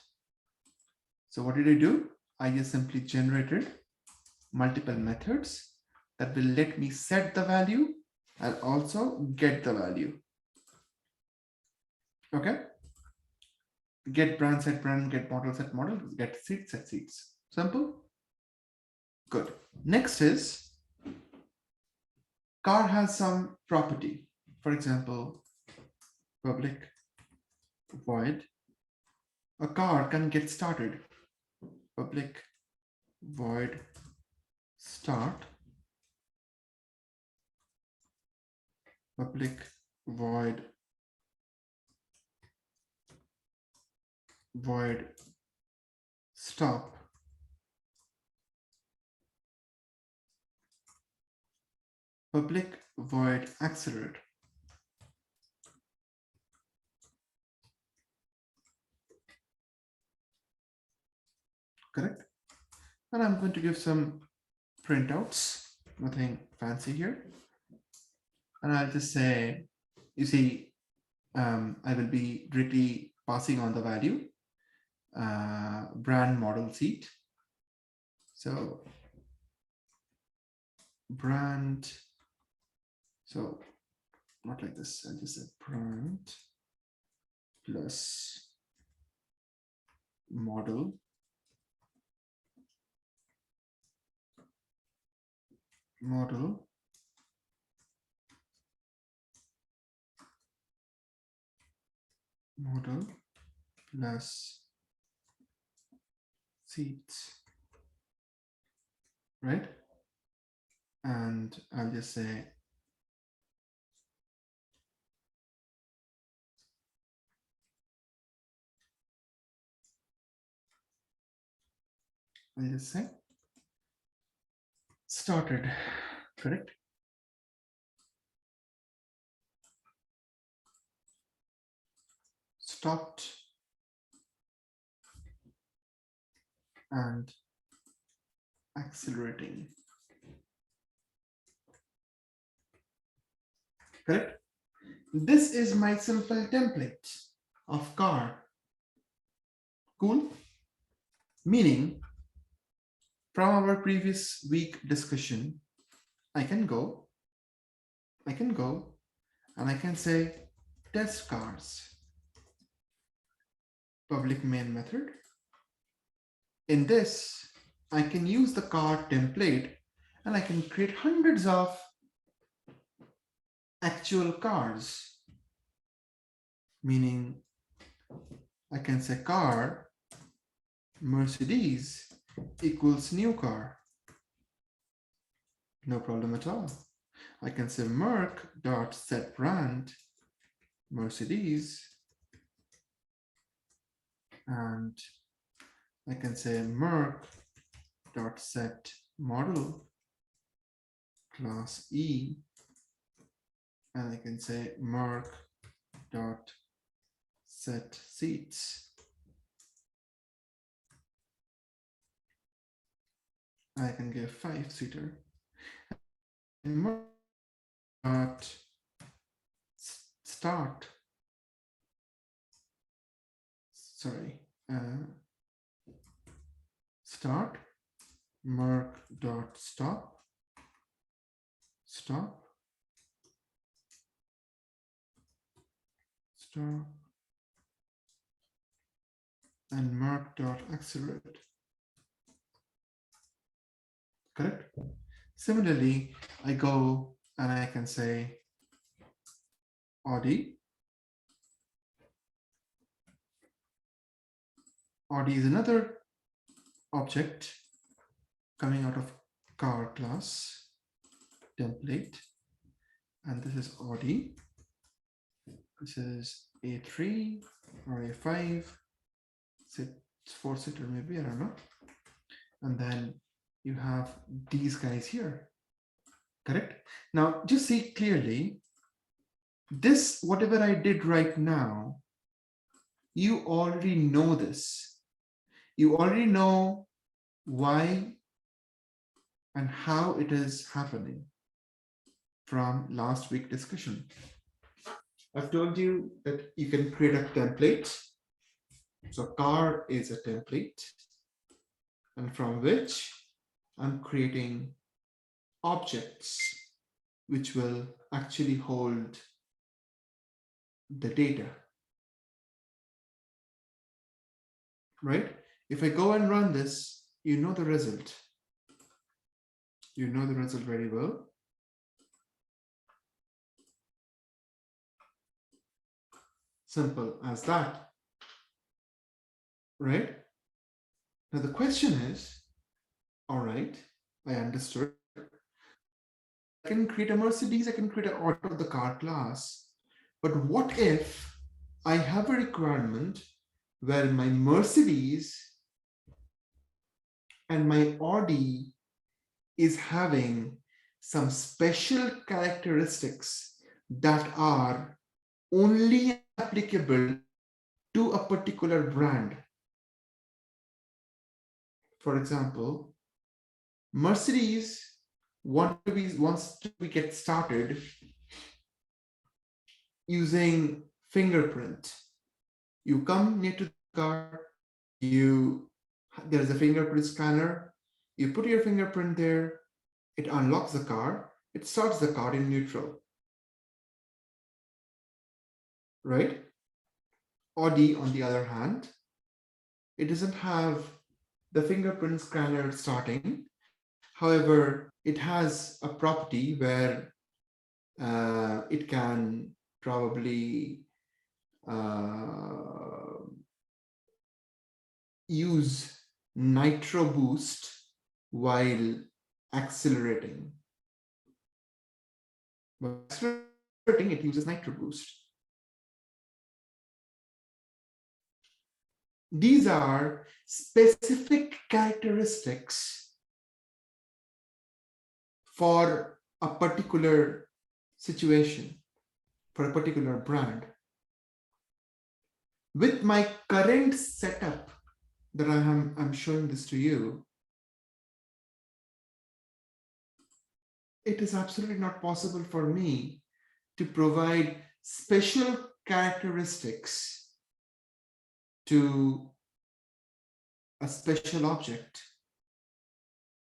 So what did I do? I just simply generated multiple methods that will let me set the value and also get the value. Okay. Get brand, set brand, get model, set model, get seat, set seats. Simple. Good. Next is car has some property. For example, public void. A car can get started. Public void start. Public void stop. Public void accelerate. Correct. And I'm going to give some printouts, nothing fancy here. And I'll just say, you see, I will be directly passing on the value, brand model seat. So brand, so not like this, I'll just say brand plus model plus seats, right? And I'll just say started, correct? Stopped and accelerating. Correct? This is my simple template of car. Cool? Meaning, from our previous week discussion, I can go and I can say test cars, public main method. In this, I can use the car template and I can create hundreds of actual cars, meaning I can say car Mercedes equals new car. No problem at all. I can say Merc dot set brand Mercedes, and I can say Merc dot set model class E, and I can say Merc dot set seats. I can give 5-seater. Merc dot start. Sorry. Start Merc dot stop. Stop. Stop. And Merc dot accelerate. Correct? Similarly, I go and I can say Audi. Audi is another object coming out of car class template. And this is Audi. This is A3 or A5. It's 4-seater maybe, I don't know. And then you have these guys here. Correct? Now, just see clearly, this, whatever I did right now, you already know this. You already know why and how it is happening from last week's discussion. I've told you that you can create a template. So car is a template, and from which I'm creating objects which will actually hold the data. Right? If I go and run this, you know the result. You know the result very well. Simple as that. Right? Now the question is, all right, I understood. I can create a Mercedes, I can create an auto of the car class. But what if I have a requirement where my Mercedes and my Audi is having some special characteristics that are only applicable to a particular brand? For example, Mercedes wants to get started using fingerprint. You come near to the car, there's a fingerprint scanner, you put your fingerprint there, it unlocks the car, it starts the car in neutral. Right? Audi, on the other hand, it doesn't have the fingerprint scanner starting. However, it has a property where it can probably use nitro boost while accelerating. But accelerating, it uses nitro boost. These are specific characteristics for a particular situation, for a particular brand. With my current setup that I'm showing this to you, it is absolutely not possible for me to provide special characteristics to a special object,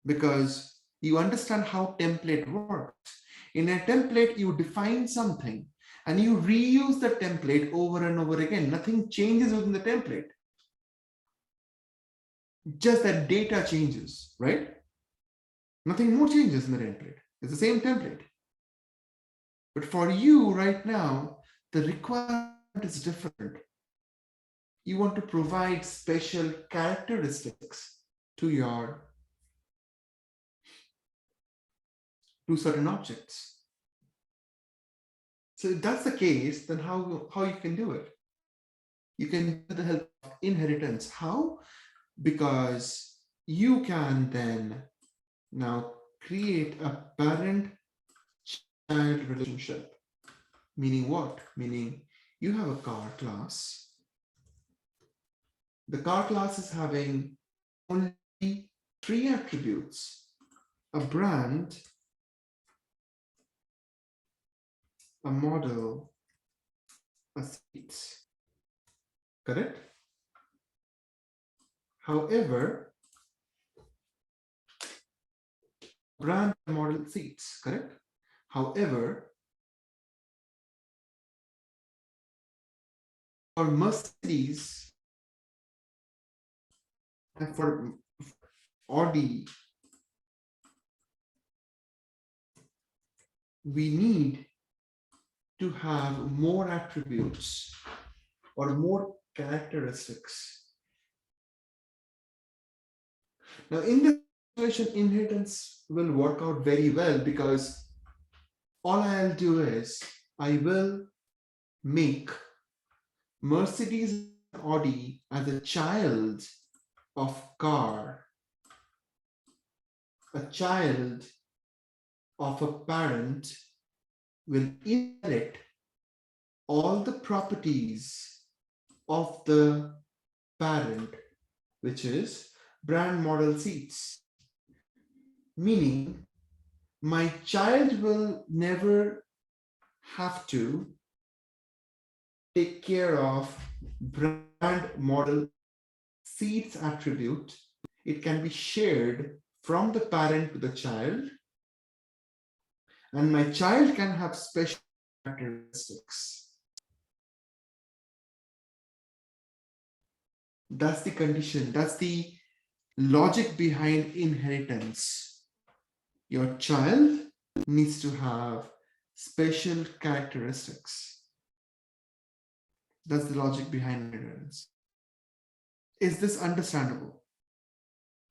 because you understand how template works. In a template, you define something and you reuse the template over and over again. Nothing changes within the template. Just that data changes, right? Nothing more changes in the template. It's the same template. But for you right now, the requirement is different. you want to provide special characteristics to certain objects. So if that's the case, then how you can do it? You can do the help of inheritance. How? Because you can then now create a parent-child relationship. Meaning what? Meaning you have a car class. The car class is having only 3 attributes: a brand, a model, a seat. Correct? However, brand, model, seats. Correct? However, for Mercedes and for Audi, we need to have more attributes or more characteristics. Now, in this situation, inheritance will work out very well, because all I'll do is I will make Mercedes and Audi as a child of car, a child of a parent will inherit all the properties of the parent, which is brand, model, seats. Meaning, my child will never have to take care of brand, model, seats attribute. It can be shared from the parent to the child, and my child can have special characteristics. That's the condition. That's the logic behind inheritance. Your child needs to have special characteristics. That's the logic behind inheritance. Is this understandable?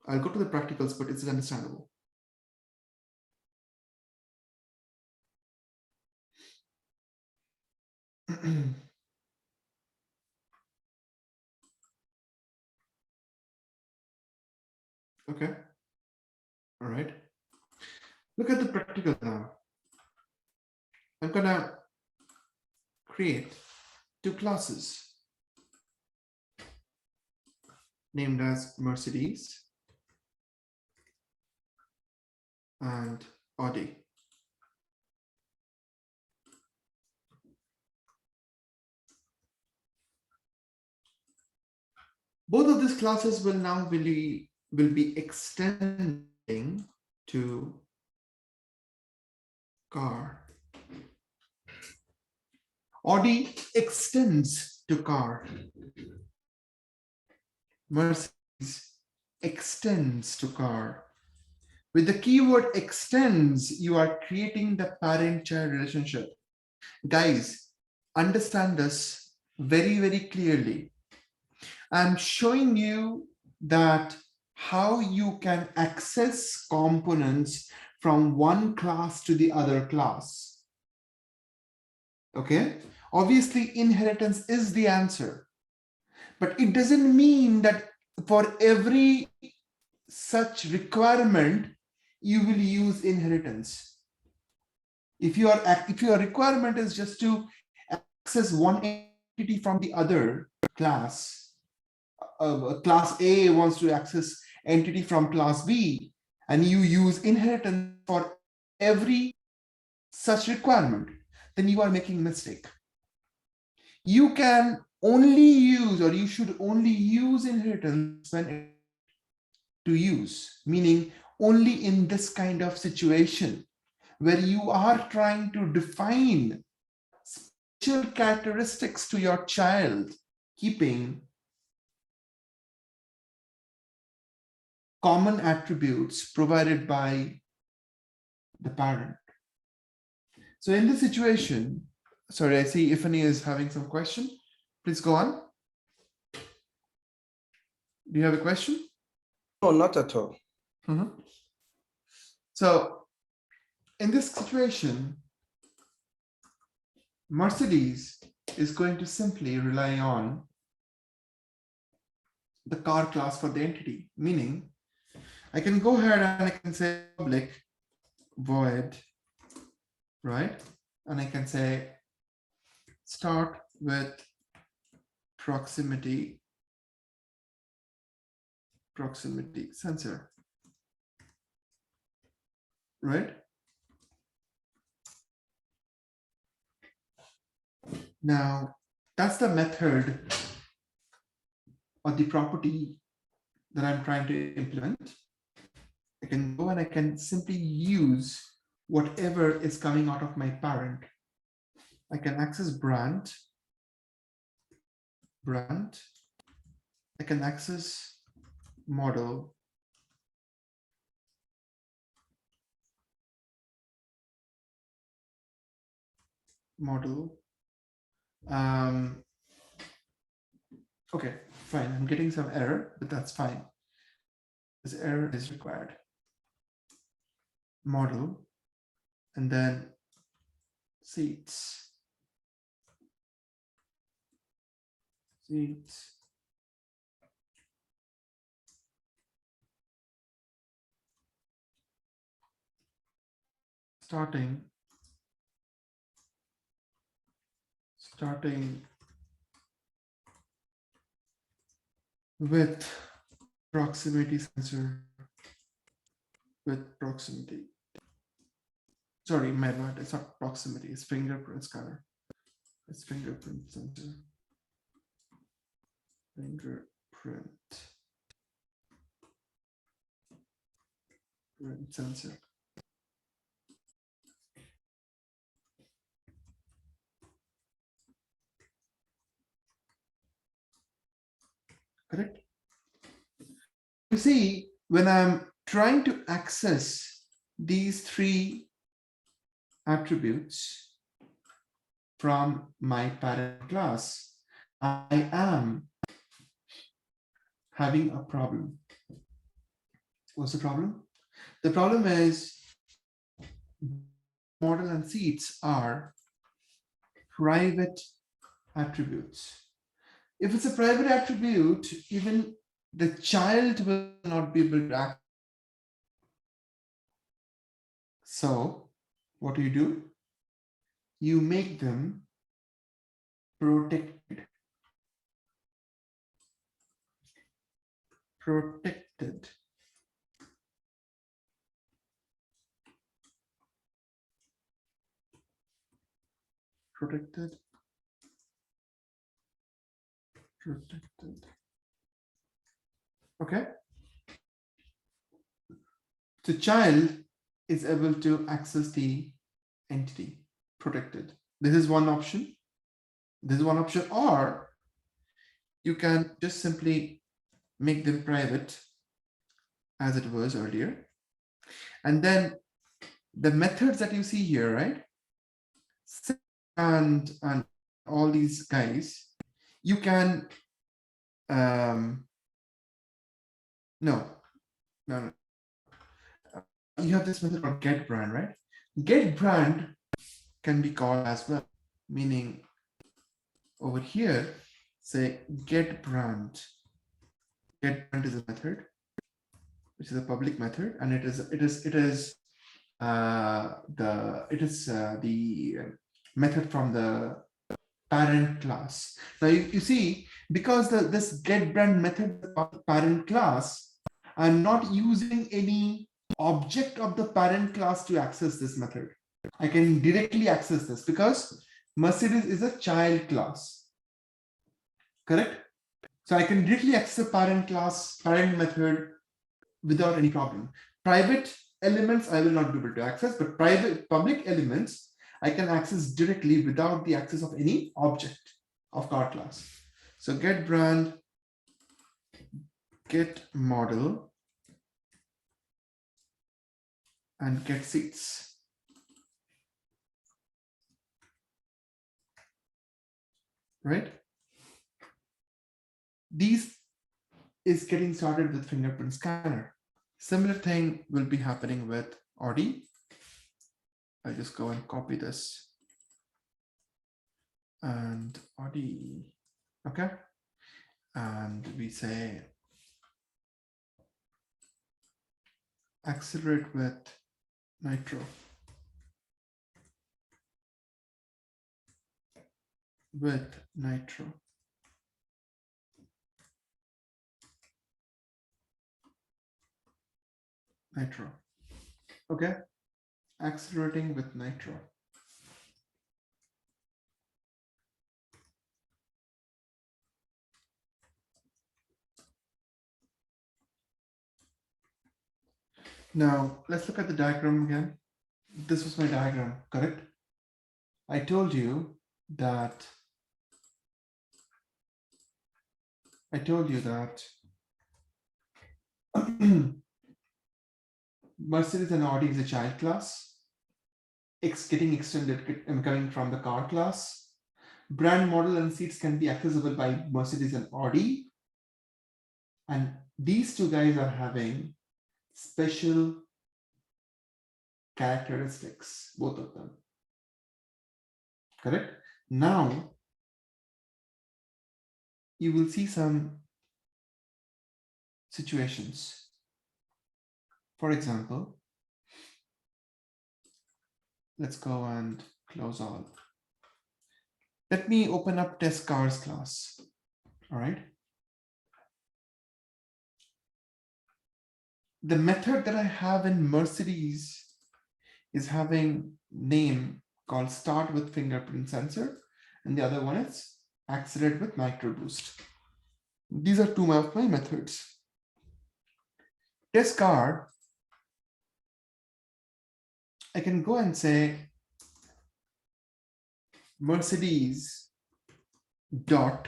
I'll go to the practicals, but is it understandable? Okay. All right. Look at the practical now. I'm gonna create 2 classes named as Mercedes and Audi. Both of these classes will now be extending to car. Audi extends to car. Mercedes extends to car. With the keyword extends, you are creating the parent-child relationship. Guys, understand this very, very clearly. I'm showing you that how you can access components from one class to the other class. Okay, obviously inheritance is the answer, but it doesn't mean that for every such requirement you will use inheritance. If your requirement is just to access one entity from the other class, class A wants to access entity from class B, and you use inheritance for every such requirement, then you are making a mistake. You can only use, or you should only use inheritance when to use, meaning only in this kind of situation where you are trying to define special characteristics to your child, keeping common attributes provided by the parent. So in this situation, sorry, I see Ifani is having some question. Please go on. Do you have a question? No, not at all. So in this situation, Mercedes is going to simply rely on the car class for the entity, meaning I can go ahead and I can say public void, right? And I can say start with proximity sensor, right? Now that's the method or the property that I'm trying to implement. I can go and I can simply use whatever is coming out of my parent. I can access brand. I can access model. Okay, fine. I'm getting some error, but that's fine. This error is required. Model, and then seats. Starting with proximity sensor with proximity. Sorry, my bad. It's not proximity, it's fingerprint scanner. It's fingerprint sensor. Fingerprint sensor. Correct? You see, when I'm trying to access these three attributes from my parent class, I am having a problem. What's the problem? The problem is model and seats are private attributes. If it's a private attribute, even the child will not be able to access. So what do? You make them protected. Protected. Okay. The child is able to access the entity protected. This is one option. Or you can just simply make them private as it was earlier. And then the methods that you see here, right? And all these guys, you can, no. You have this method called get brand, right? Get brand can be called as well, meaning over here, say get brand. Get brand is a method, which is a public method, and it is the method from the parent class. Now you see, because this get brand method of the parent class, I'm not using any object of the parent class to access this method. I can directly access this because Mercedes is a child class. Correct? So I can directly access a parent class, parent method without any problem. Private elements I will not be able to access, but public elements I can access directly without the access of any object of car class. So get brand, get model, and get seats. Right? These is getting started with fingerprint scanner. Similar thing will be happening with Audi. I'll just go and copy this. And Audi, okay. And we say accelerate with nitro. With nitro. Nitro. Okay. Accelerating with nitro. Now let's look at the diagram again. This was my diagram, correct? I told you that Mercedes and Audi is a child class. It's getting extended coming from the car class. Brand, model, and seats can be accessible by Mercedes and Audi. And these two guys are having special characteristics, both of them. Correct? Now, you will see some situations. For example, let's go and close all. Let me open up test cars class. All right. The method that I have in Mercedes is having name called start with fingerprint sensor, and the other one is accelerate with nitro boost. These are two of my methods. Test car, I can go and say Mercedes dot.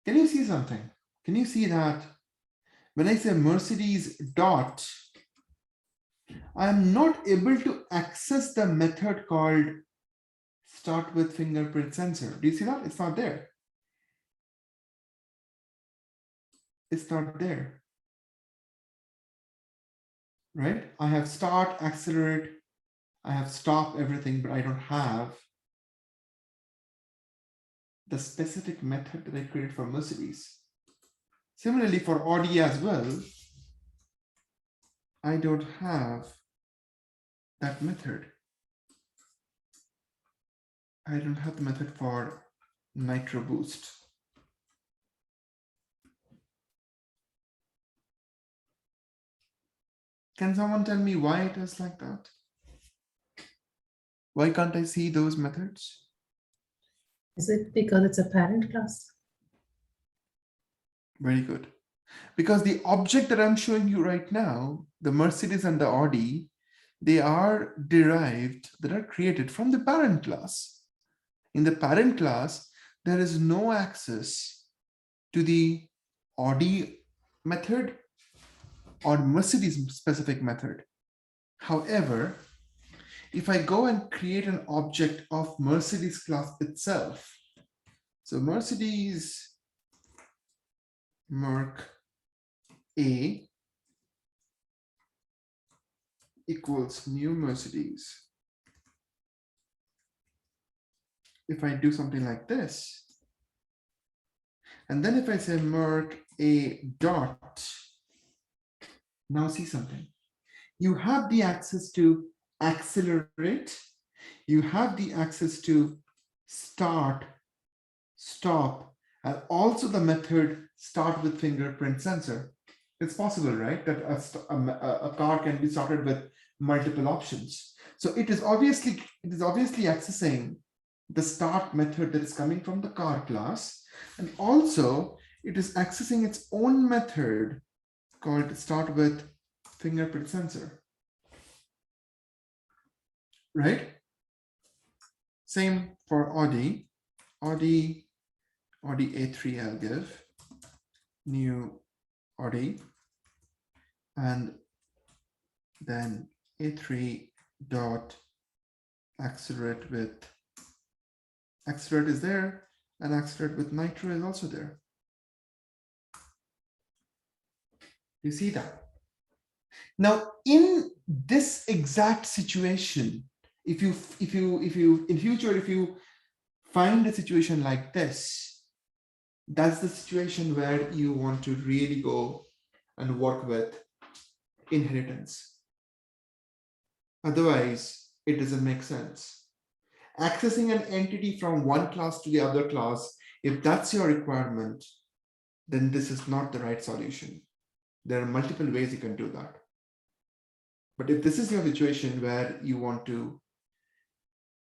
Can you see something? Can you see that when I say Mercedes dot, I'm not able to access the method called start with fingerprint sensor. Do you see that? It's not there. It's not there. Right? I have start, accelerate, I have stop, everything, but I don't have the specific method that I created for Mercedes. Similarly, for Audi as well, I don't have that method. I don't have the method for nitro boost. Can someone tell me why it is like that? Why can't I see those methods? Is it because it's a parent class? Very good. Because the object that I'm showing you right now, the Mercedes and the Audi, they are derived, that are created from the parent class. In the parent class, there is no access to the Audi method or Mercedes specific method. However, if I go and create an object of Mercedes class itself, so Mercedes Merc A equals new Mercedes. If I do something like this, and then if I say Merc A dot, now see something. You have the access to accelerate. You have the access to start, stop, and also the method start with fingerprint sensor. It's possible, right? That a car can be started with multiple options. So it is obviously accessing the start method that is coming from the car class, and also it is accessing its own method called start with fingerprint sensor. Right? Same for Audi. Audi A3 I'll give new Audi, and then A3 dot accelerate with, accelerate is there, and accelerate with nitro is also there. You see that? Now, in this exact situation, if you in future, if you find a situation like this, that's the situation where you want to really go and work with inheritance. Otherwise, it doesn't make sense. Accessing an entity from one class to the other class, if that's your requirement, then this is not the right solution. There are multiple ways you can do that. But if this is your situation where you want to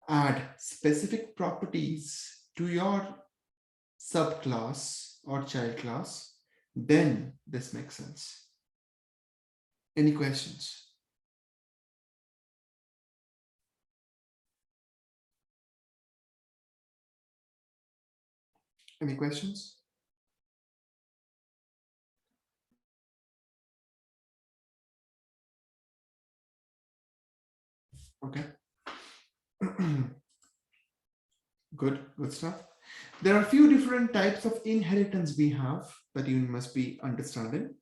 add specific properties to your subclass or child class, then this makes sense. Any questions? Any questions? Okay. Good stuff. There are a few different types of inheritance we have that you must be understanding.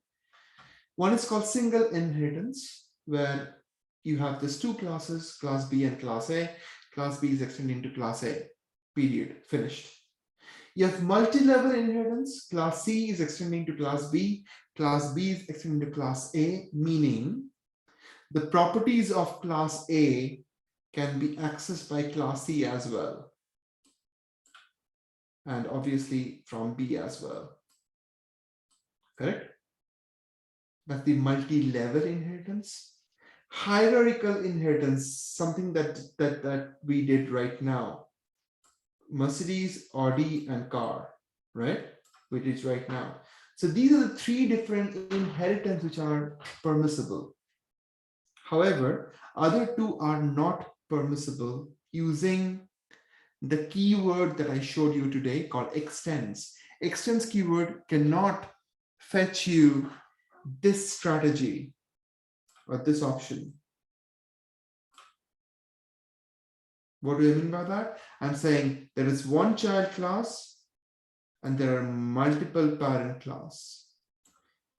One is called single inheritance, where you have these two classes, class B and class A. Class B is extending to class A, period, finished. You have multi-level inheritance. Class C is extending to class B is extending to class A, meaning the properties of class A can be accessed by class C as well. And obviously from B as well. Correct? That's the multi-level inheritance. Hierarchical inheritance, something that we did right now. Mercedes, Audi, and car, right? Which is right now. So these are the three different inheritance which are permissible. However, other two are not permissible using the keyword that I showed you today called extends. Extends keyword cannot fetch you this strategy or this option. What do I mean by that? I'm saying there is one child class and there are multiple parent class.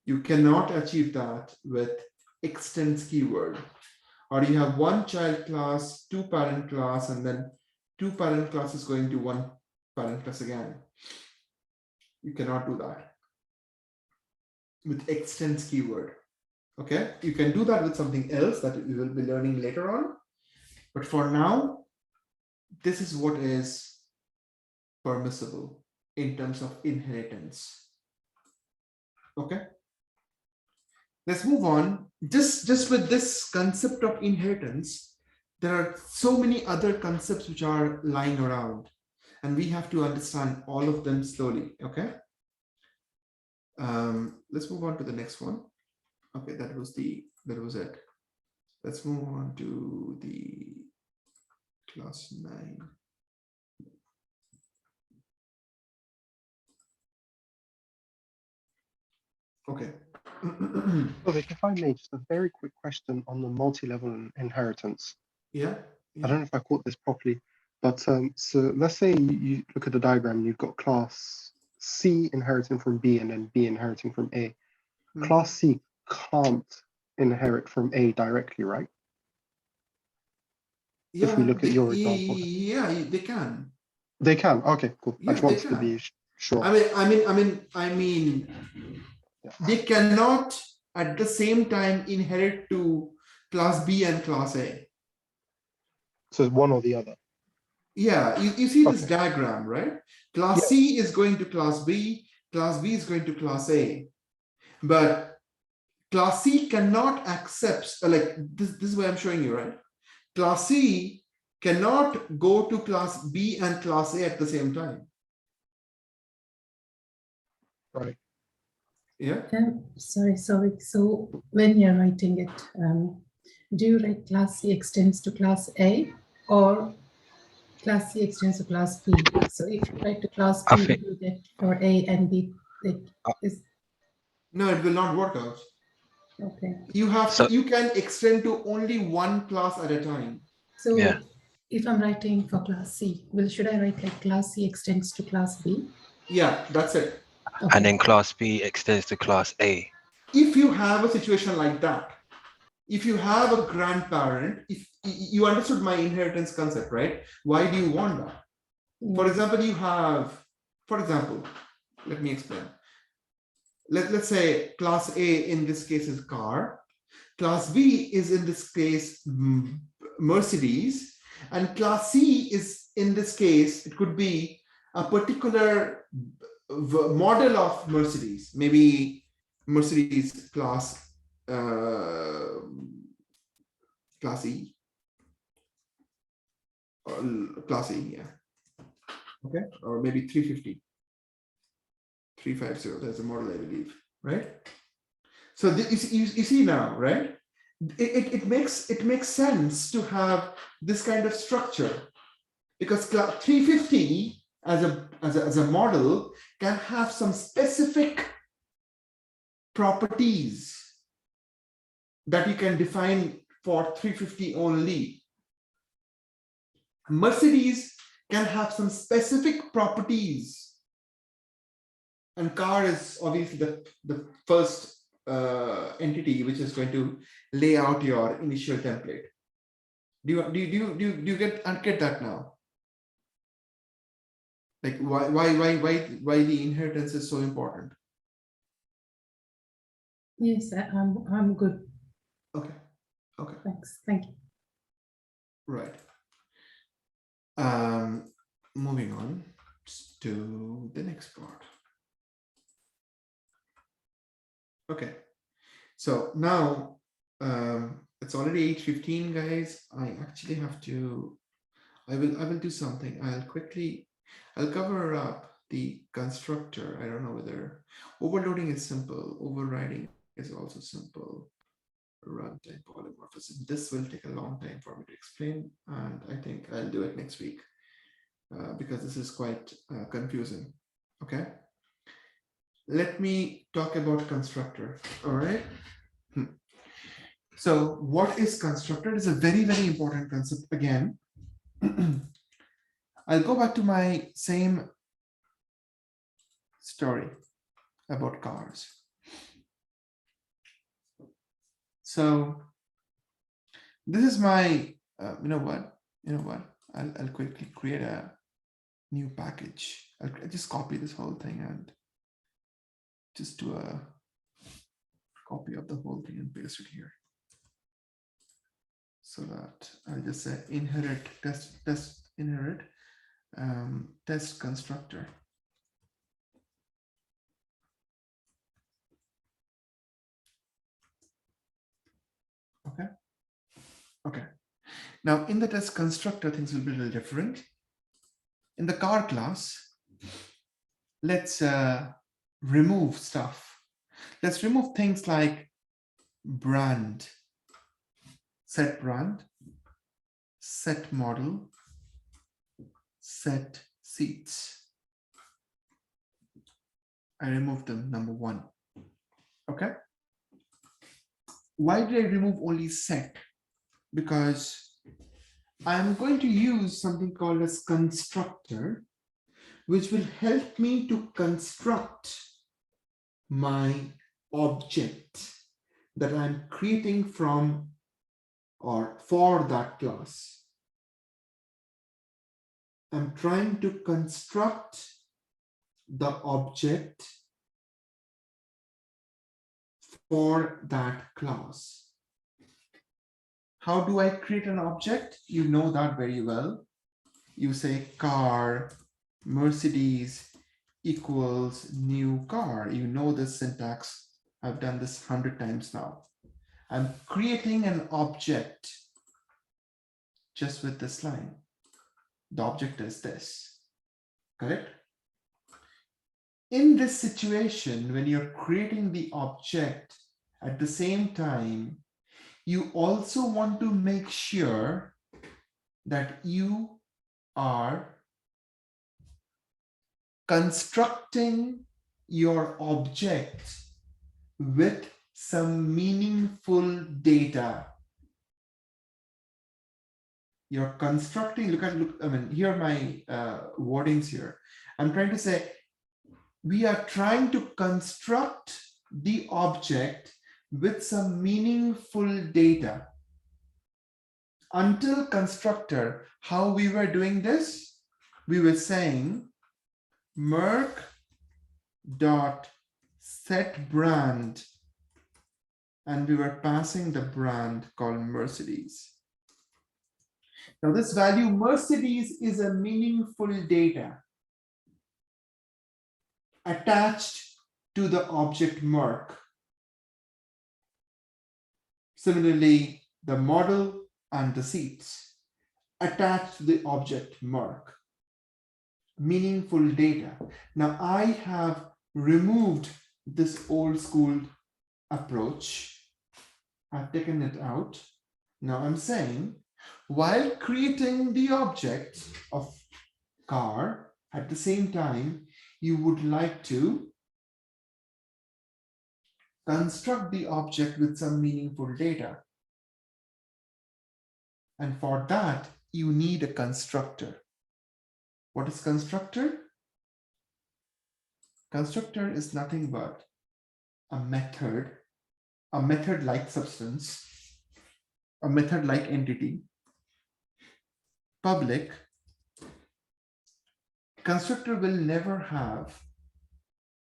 You cannot achieve that with extends keyword. Or you have one child class, two parent class, and then two parent classes going to one parent class again. You cannot do that with extends keyword. Okay, you can do that with something else that we will be learning later on. But for now, this is what is permissible in terms of inheritance. Okay, let's move on. Just with this concept of inheritance, there are so many other concepts which are lying around, and we have to understand all of them slowly. Okay, let's move on to the next one. Okay, that was it. Let's move on to the class 9. Okay. So if I may, just a very quick question on the multi-level inheritance. Yeah. I don't know if I caught this properly, but so let's say you look at the diagram and you've got class C inheriting from B and then B inheriting from A. Class C can't inherit from A directly, right? Yeah, if we look at your example. Yeah, they can. They can. Okay, cool. Yeah, I just wanted to be sure. I mean, Yeah. they cannot at the same time inherit to class B and class A. So it's one or the other. Yeah, you see this diagram, right? Class Yes. C is going to class B is going to class A. But class C cannot accept, like this is what I'm showing you, right? Class C cannot go to class B and class A at the same time. Right. Yeah. Sorry. So when you're writing it, do you write class C extends to class A or class C extends to class B? So if you write to class B, it will get for A and B. No, it will not work out. Okay. You can extend to only one class at a time. So Yeah. if I'm writing for class C, should I write like class C extends to class B? Yeah, that's it. Okay. And then class B extends to class A. if you have a situation like that, if you have a grandparent, if you understood my inheritance concept, right? Why do you want that? For example, you have, for example, let me explain. Let's say class A in this case is car, class B is in this case Mercedes, and class C is in this case, it could be a particular model of Mercedes, maybe Mercedes class E, or class E, yeah. Okay, or maybe 350, 350, that's a model, I believe, right? So you see now, right? It makes sense to have this kind of structure, because 350 as a model can have some specific properties that you can define for 350 only. Mercedes can have some specific properties, and car is obviously the first entity which is going to lay out your initial template. Do you get that now? Like why the inheritance is so important? Yes, I'm good. Okay. Thanks. Thank you. Right. Moving on to the next part. Okay. So now it's already 8:15, guys. I actually have to. I will do something. I'll cover up the constructor. I don't know whether overloading is simple. Overriding is also simple. Runtime polymorphism. This will take a long time for me to explain, and I think I'll do it next week because this is quite confusing. Okay. Let me talk about constructor. All right. So what is constructor? It's a very, very important concept again. I'll go back to my same story about cars. So this is my, you know what? I'll quickly create a new package. I'll just copy this whole thing and just do a copy of the whole thing and paste it here. So that I'll just say inherit test constructor. Okay. Now in the test constructor, things will be a little different. In the car class, let's remove stuff. Let's remove things like brand, set model, set seats. I removed them, number 1. Okay. Why did I remove only set? Because I'm going to use something called as constructor, which will help me to construct my object that I'm creating from or for that class. I'm trying to construct the object for that class. How do I create an object? You know that very well. You say car Mercedes equals new car. You know this syntax. I've done this 100 times now. I'm creating an object just with this line. The object is this, correct? In this situation, when you're creating the object, at the same time, you also want to make sure that you are constructing your object with some meaningful data. You're constructing, I mean, here are my wordings here. I'm trying to say, we are trying to construct the object with some meaningful data. Until constructor, how we were doing this? We were saying Merc dot set brand, and we were passing the brand called Mercedes. Now this value Mercedes is a meaningful data attached to the object Merc. Similarly, the model and the seats attached to the object Merc. Meaningful data. Now I have removed this old school approach. I've taken it out. Now I'm saying, while creating the object of car, at the same time, you would like to construct the object with some meaningful data. And for that, you need a constructor. What is constructor? Constructor is nothing but a method-like substance, a method-like entity, public. Constructor will never have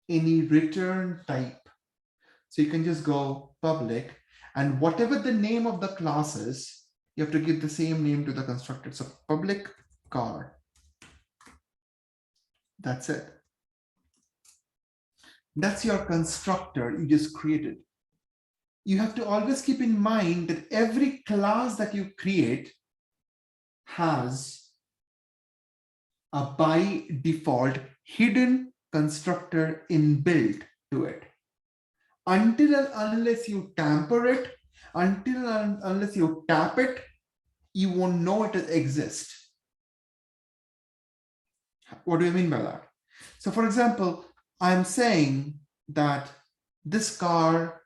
any return type. So you can just go public, and whatever the name of the class is, you have to give the same name to the constructor. So public car. That's it. That's your constructor you just created. You have to always keep in mind that every class that you create has a by default hidden constructor inbuilt to it. Until and unless you tamper it, until and unless you tap it, you won't know it exists. What do you mean by that? So for example, I'm saying that this car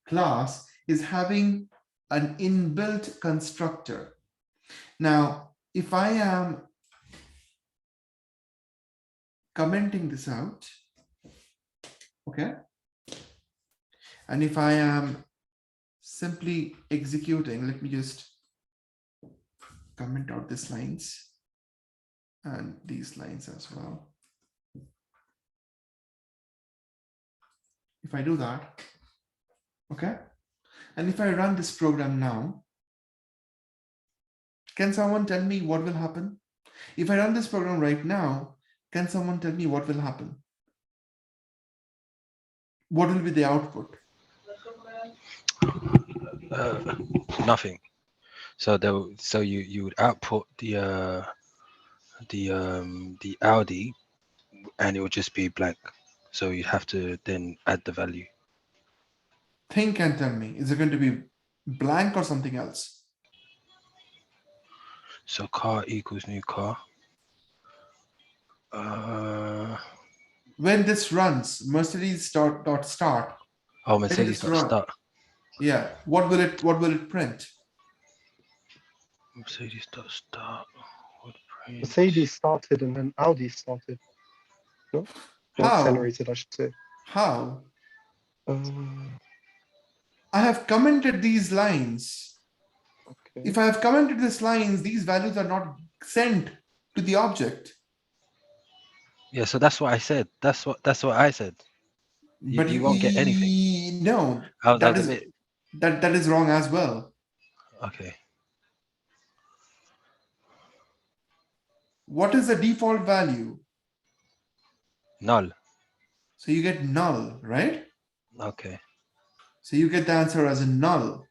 class is having an inbuilt constructor. Now, if I am commenting this out, okay, and if I am simply executing, let me just comment out these lines and these lines as well. If I do that, okay, and if I run this program now, can someone tell me what will happen? If I run this program right now, can someone tell me what will happen? What will be the output? Nothing. So you would output the Audi, and it would just be blank. So you have to then add the value. Think and tell me, is it going to be blank or something else? So car equals new car. When this runs, Mercedes start. Oh, When Mercedes this run, start. yeah, what will it print? Mercedes start. Would print. Mercedes started and then Audi started. No? Or How? accelerated, I should say. How? Okay. I have commented these lines. If I have commented these lines, these values are not sent to the object. Yeah, so that's what I said. That's what I said. But you won't get anything. No, That that was is a bit. that is wrong as well. Okay. What is the default value? Null. So you get null, right? Okay. So you get the answer as a null.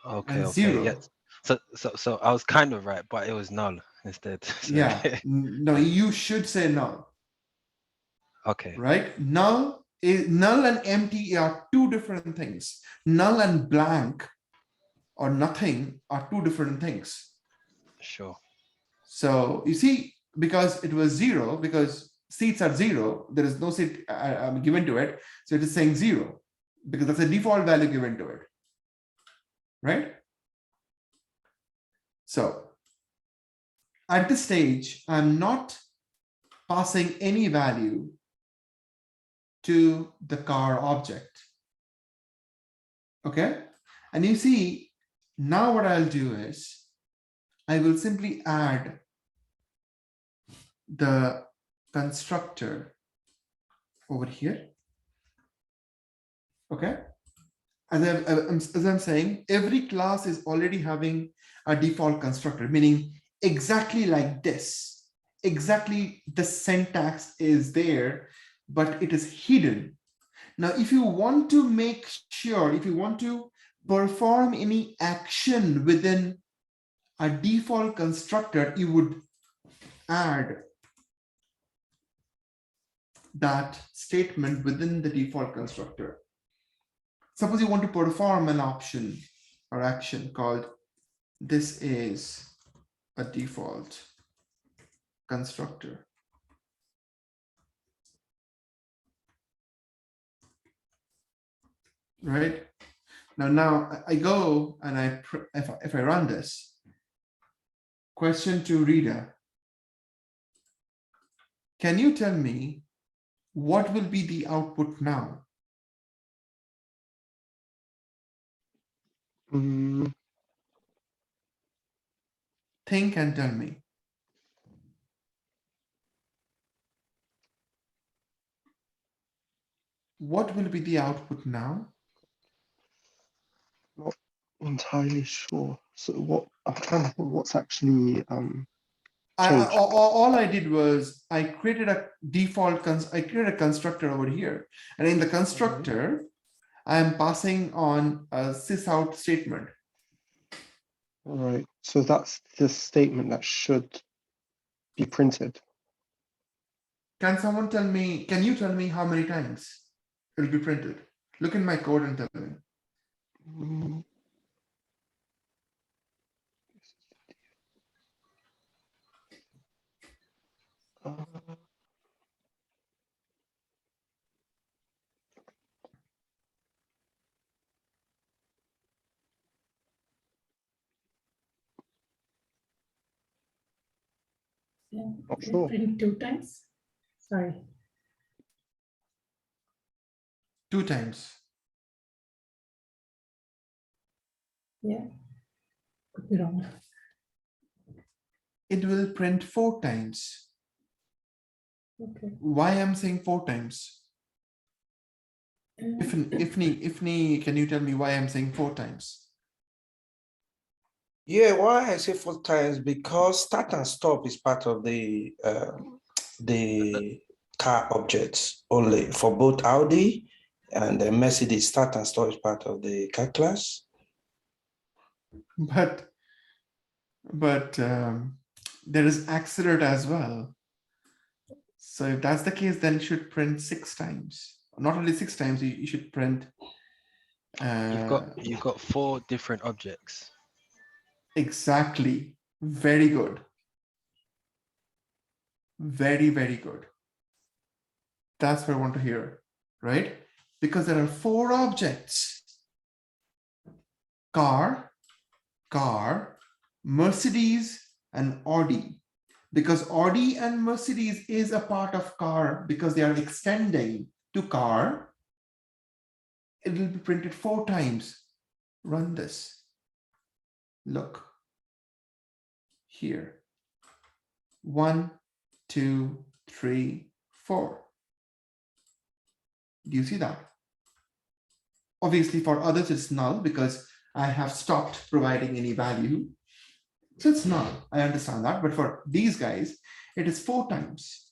Okay. And Okay. zero. Yes. So I was kind of right, but it was null instead. So, Yeah. No, you should say null. Okay. Right? Null and empty are two different things. Null and blank or nothing are two different things. Sure. So you see, because it was zero, because seats are zero, there is no seat given to it. So it is saying zero because that's a default value given to it. Right? So at this stage, I'm not passing any value to the car object. Okay, and you see, now what I'll do is I will simply add the constructor over here. Okay, as I'm saying, every class is already having a default constructor, meaning exactly like this, exactly the syntax is there, but it is hidden. Now, if you want to make sure, if you want to perform any action within a default constructor, you would add that statement within the default constructor. Suppose you want to perform an option or action called this is a default constructor. Right? Now I go and if I run this, question to Rita, can you tell me what will be the output now? Think and tell me. What will be the output now? Not entirely sure. So what I'm trying to think what's actually changed. All I did was I created a default, I created a constructor over here. And in the constructor, I'm passing on a sysout statement. Right. So that's the statement that should be printed. Can someone tell me, can you tell me how many times it will be printed? Look in my code and tell me. Yeah, Not sure. print 2 times. Sorry. 2 times. Yeah, could be wrong. It will print 4 times. Okay. Why I'm saying 4 times? Ifni, can you tell me why I'm saying 4 times? Yeah, why I say 4 times? Because start and stop is part of the car objects only for both Audi and the Mercedes. Start and stop is part of the car class. But there is accelerate as well. So if that's the case, then it should print 6 times. Not only 6 times, you should print. You've got 4 different objects. Exactly. Very good. Very, very good. That's what I want to hear, right? Because there are 4 objects. Car, Mercedes, and Audi. Because Audi and Mercedes is a part of car because they are extending to car. It will be printed 4 times. Run this. Look. Here. 1, 2, 3, 4. Do you see that? Obviously, for others, it's null because I have stopped providing any value. So it's null. I understand that. But for these guys, it is 4 times.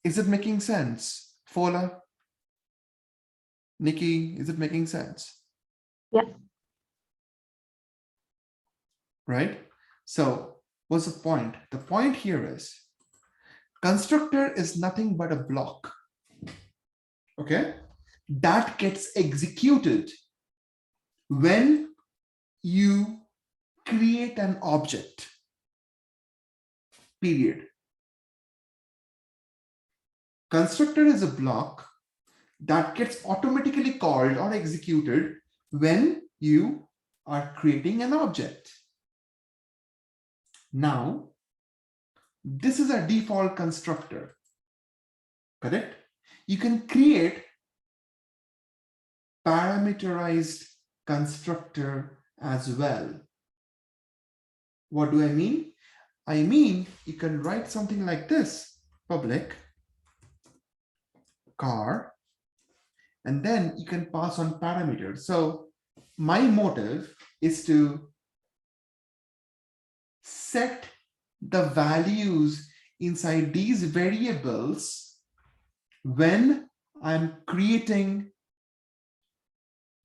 Is it making sense? Fola? Nikki, is it making sense? Yeah. Right? So what's the point? The point here is constructor is nothing but a block. Okay? That gets executed when you create an object. Period. Constructor is a block that gets automatically called or executed when you are creating an object. Now, This is a default constructor, correct? You can create parameterized constructor as well. What do I mean? I mean, you can write something like this, public car, and then you can pass on parameters. So my motive is to set the values inside these variables when I'm creating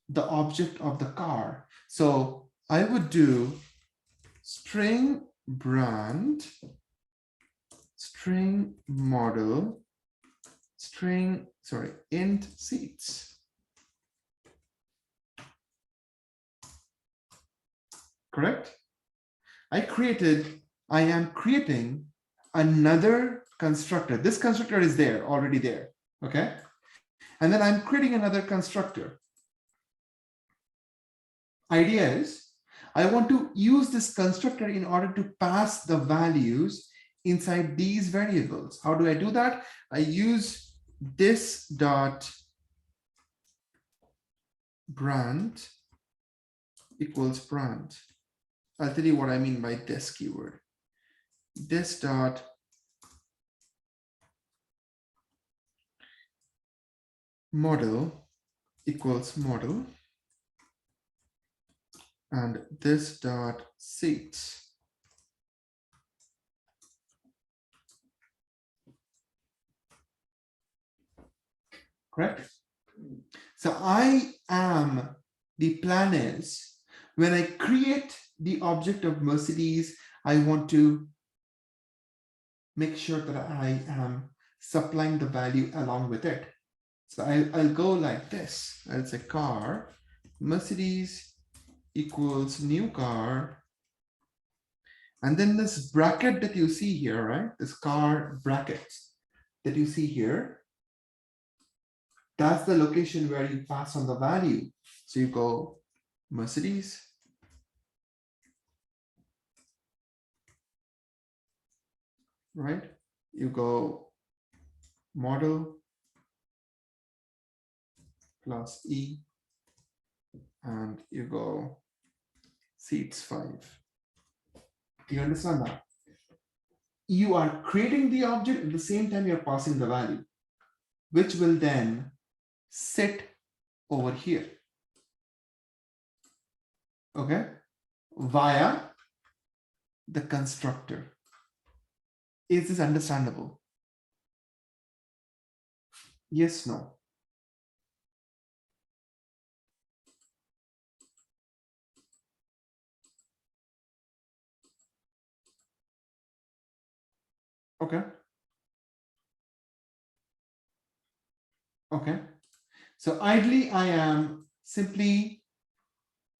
the object of the car. So I would do string brand, string model, int seats. Correct? I am creating another constructor. This constructor is there, already there, okay? And then I'm creating another constructor. Idea is, I want to use this constructor in order to pass the values inside these variables. How do I do that? I use this dot brand equals brand. I'll tell you what I mean by this keyword. This dot model equals model, and this dot seats correct? So the plan is, when I create the object of Mercedes, I want to make sure that I am supplying the value along with it. So I'll go like this. I'll say car, Mercedes equals new car. And then this bracket that you see here, right? This car bracket that you see here, that's the location where you pass on the value. So you go Mercedes, right? You go model plus E, and you go seats 5. Do you understand that? You are creating the object at the same time you're passing the value, which will then sit over here, okay, via the constructor. Is this understandable? Yes, no? Okay. Okay. So ideally, I am simply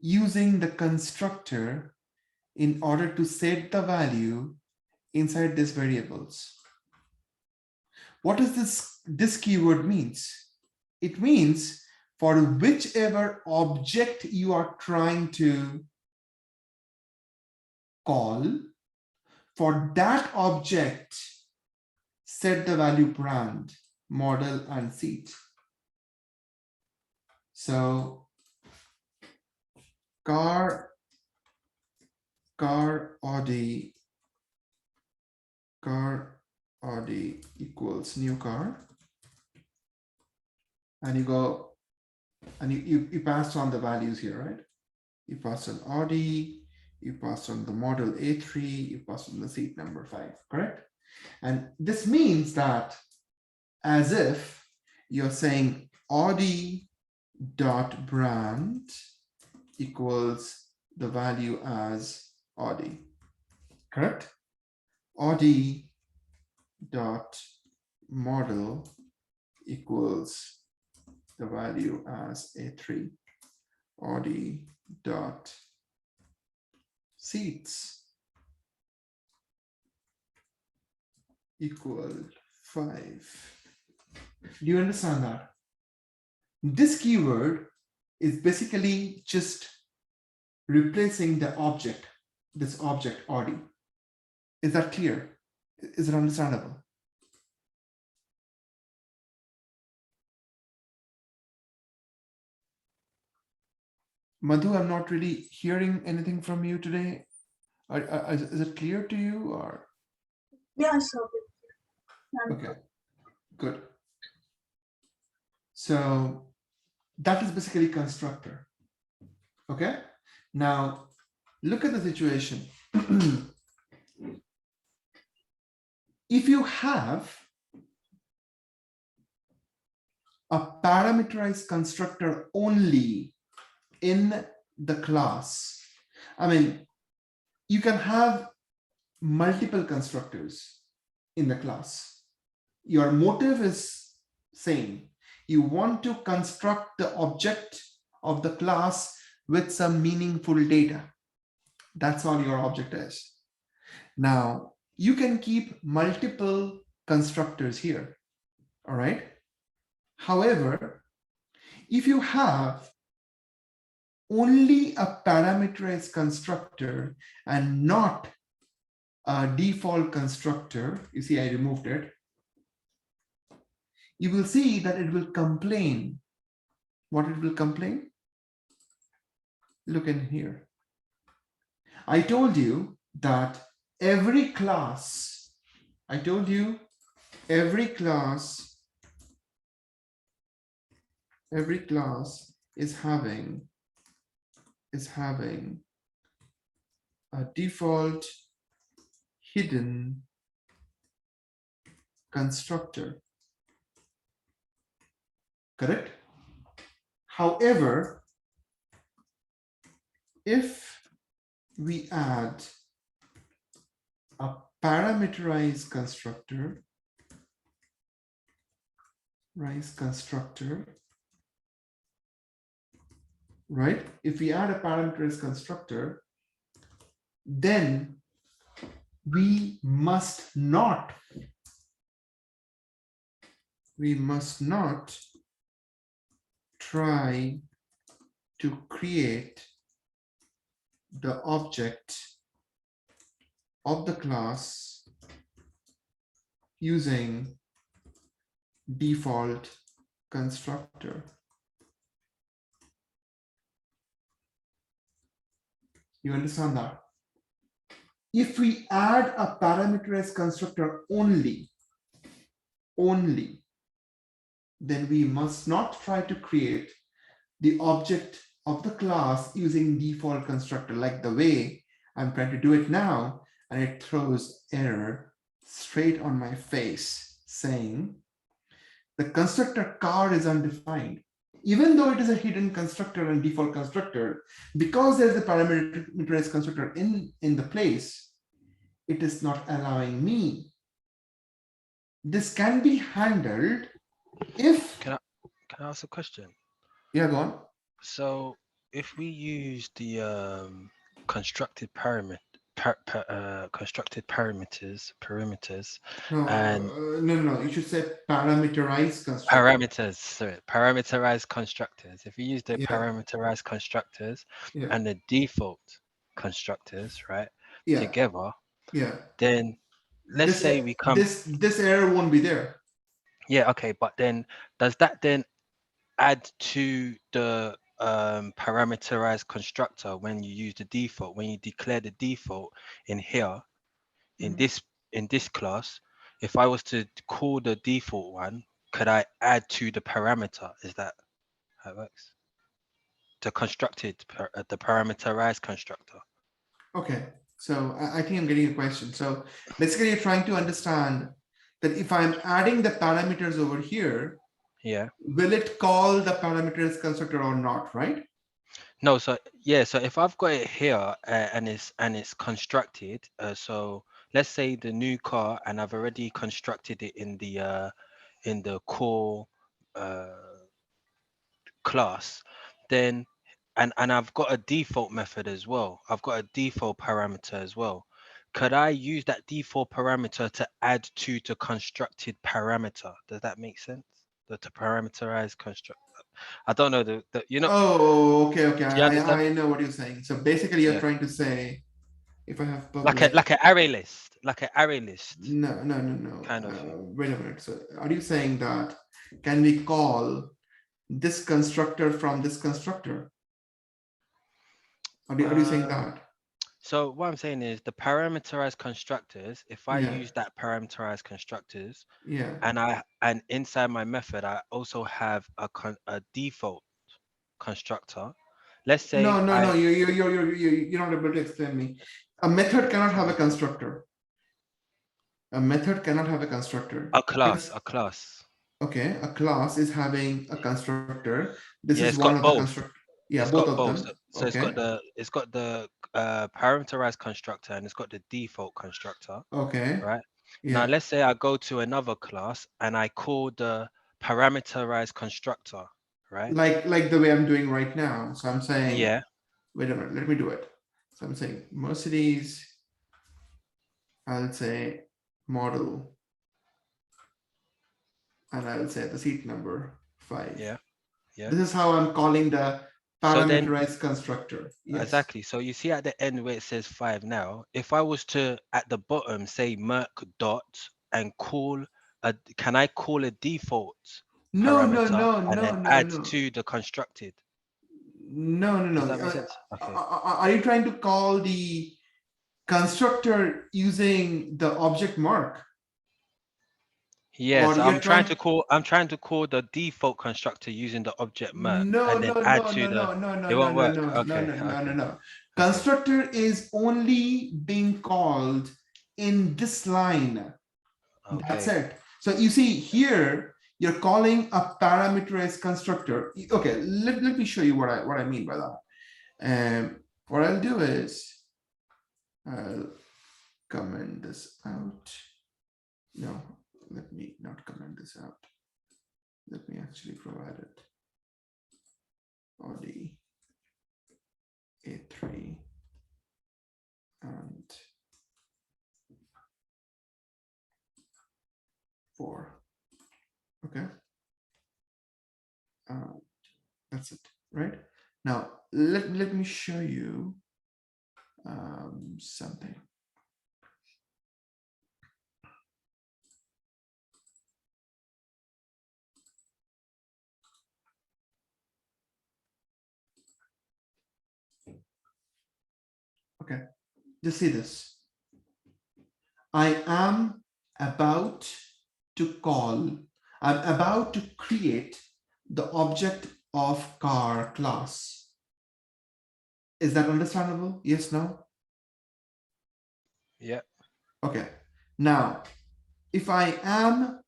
using the constructor in order to set the value inside these variables. What does this keyword means? It means for whichever object you are trying to call, for that object, set the value brand, model, and seat. So car Audi equals new car, and you go and you pass on the values here, right? You pass on Audi, you pass on the model A3, you pass on the seat number 5, correct? And this means that as if you're saying Audi dot brand equals the value as Audi, correct? Audi dot model equals the value as A3. Audi dot seats equal 5. Do you understand that? This keyword is basically just replacing the object, this object Audi. Is that clear? Is it understandable? Madhu, I'm not really hearing anything from you today. Is it clear to you or? Yeah, so Okay, good. So that is basically constructor. Okay, now look at the situation. If you have a parameterized constructor only in the class, I mean, you can have multiple constructors in the class. Your motive is same. You want to construct the object of the class with some meaningful data. That's all your object is. Now, you can keep multiple constructors here, all right? However, if you have only a parameterized constructor and not a default constructor, you see I removed it, you will see that it will complain. What it will complain? Look in here. I told you that every class, every class is having a default hidden constructor, correct? However, if we add a parameterized constructor, right? If we add a parameterized constructor, then we must not try to create the object of the class using default constructor. You understand that? If we add a parameterized constructor only, then we must not try to create the object of the class using default constructor, like the way I'm trying to do it now, and it throws error straight on my face saying the constructor car is undefined. Even though it is a hidden constructor and default constructor, because there's a parameterized constructor in the place, it is not allowing me. This can be handled if. Can I ask a question? Yeah, go on. So if we use the constructed parameters, No, and no. You should say parameterized constructor. parameterized constructors. If we use the Yeah. parameterized constructors Yeah. and the default constructors, right, Yeah. together, Yeah. then let's say we come. This error won't be there. Yeah, okay, but then does that then add to the parameterized constructor when you use the default, when you declare the default in here, in this class? If I was to call the default one, could I add to the parameter? Is that how it works? The parameterized constructor. Okay, so I think I'm getting a question. So basically, you're trying to understand that if I'm adding the parameters over here, Yeah. will it call the parameters constructor or not, right? No, so yeah, so if I've got it here and it's constructed, so let's say the new car, and I've already constructed it in the core class, then and I've got a default method as well. I've got a default parameter as well. Could I use that default parameter to add to the constructed parameter? Does that make sense? The parameterized construct. I don't know the you know. Oh, okay. Do you understand? I know what you're saying. So basically, you're Yeah. trying to say if I have like public, an array list, like an array list no, kind of thing. wait a minute. So are you saying that can we call this constructor from this constructor? Are you saying that? So what I'm saying is the parameterized constructors, if I Yeah, use that parameterized constructors yeah. and inside my method, I also have a default constructor. Let's say No, you're not able to explain me. A method cannot have a constructor. A method cannot have a constructor. a class, Because- Okay, a class is having a constructor. This Yeah, is it's one got of the both. constructor. Yeah, It's both got of both. them. So Okay, it's got the parameterized constructor and it's got the default constructor, okay, right? Now yeah. let's say I go to another class and I call the parameterized constructor, right? Like the way I'm doing right now. So I'm saying, Yeah, wait a minute, let me do it. So I'm saying Mercedes, I'll say model, and I'll say the seat number 5. yeah, yeah. This is how I'm calling the So then parameterized constructor. Yes. exactly. So you see at the end where it says 5 now, if I was to at the bottom say Merc dot and call can I call a default No, parameter and then add no. to the constructed? No. Does that make sense? Okay. Are you trying to call the constructor using the object mark? Yes, Or you're trying I'm trying to call the default constructor using the object Merc and then no, add to the it won't work. Okay, okay. no. Constructor is only being called in this line. That's Okay. it. So you see here, you're calling a parameterized constructor. Okay, let me show you what I mean by that. What I'll do is I'll comment this out. No, let me not comment this out. Let me actually provide it. Audi A3 and 4. Okay. That's it, right? Now, let me show you something. Okay, just see this. I am about to I'm about to create the object of car class. Is that understandable? Yes, no? Yeah. Okay. Now, if I am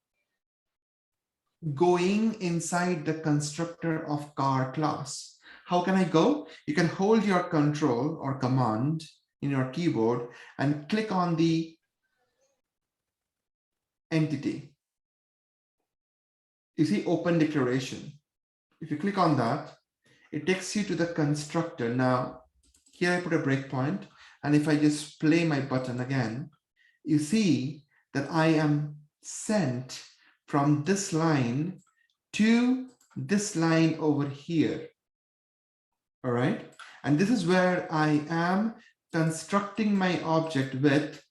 going inside the constructor of car class, how can I go? You can hold your control or command in your keyboard and click on the entity. You see open declaration. If you click on that, it takes you to the constructor. Now, here I put a breakpoint, and if I just play my button again, you see that I am sent from this line to this line over here. All right. And this is where I am constructing my object with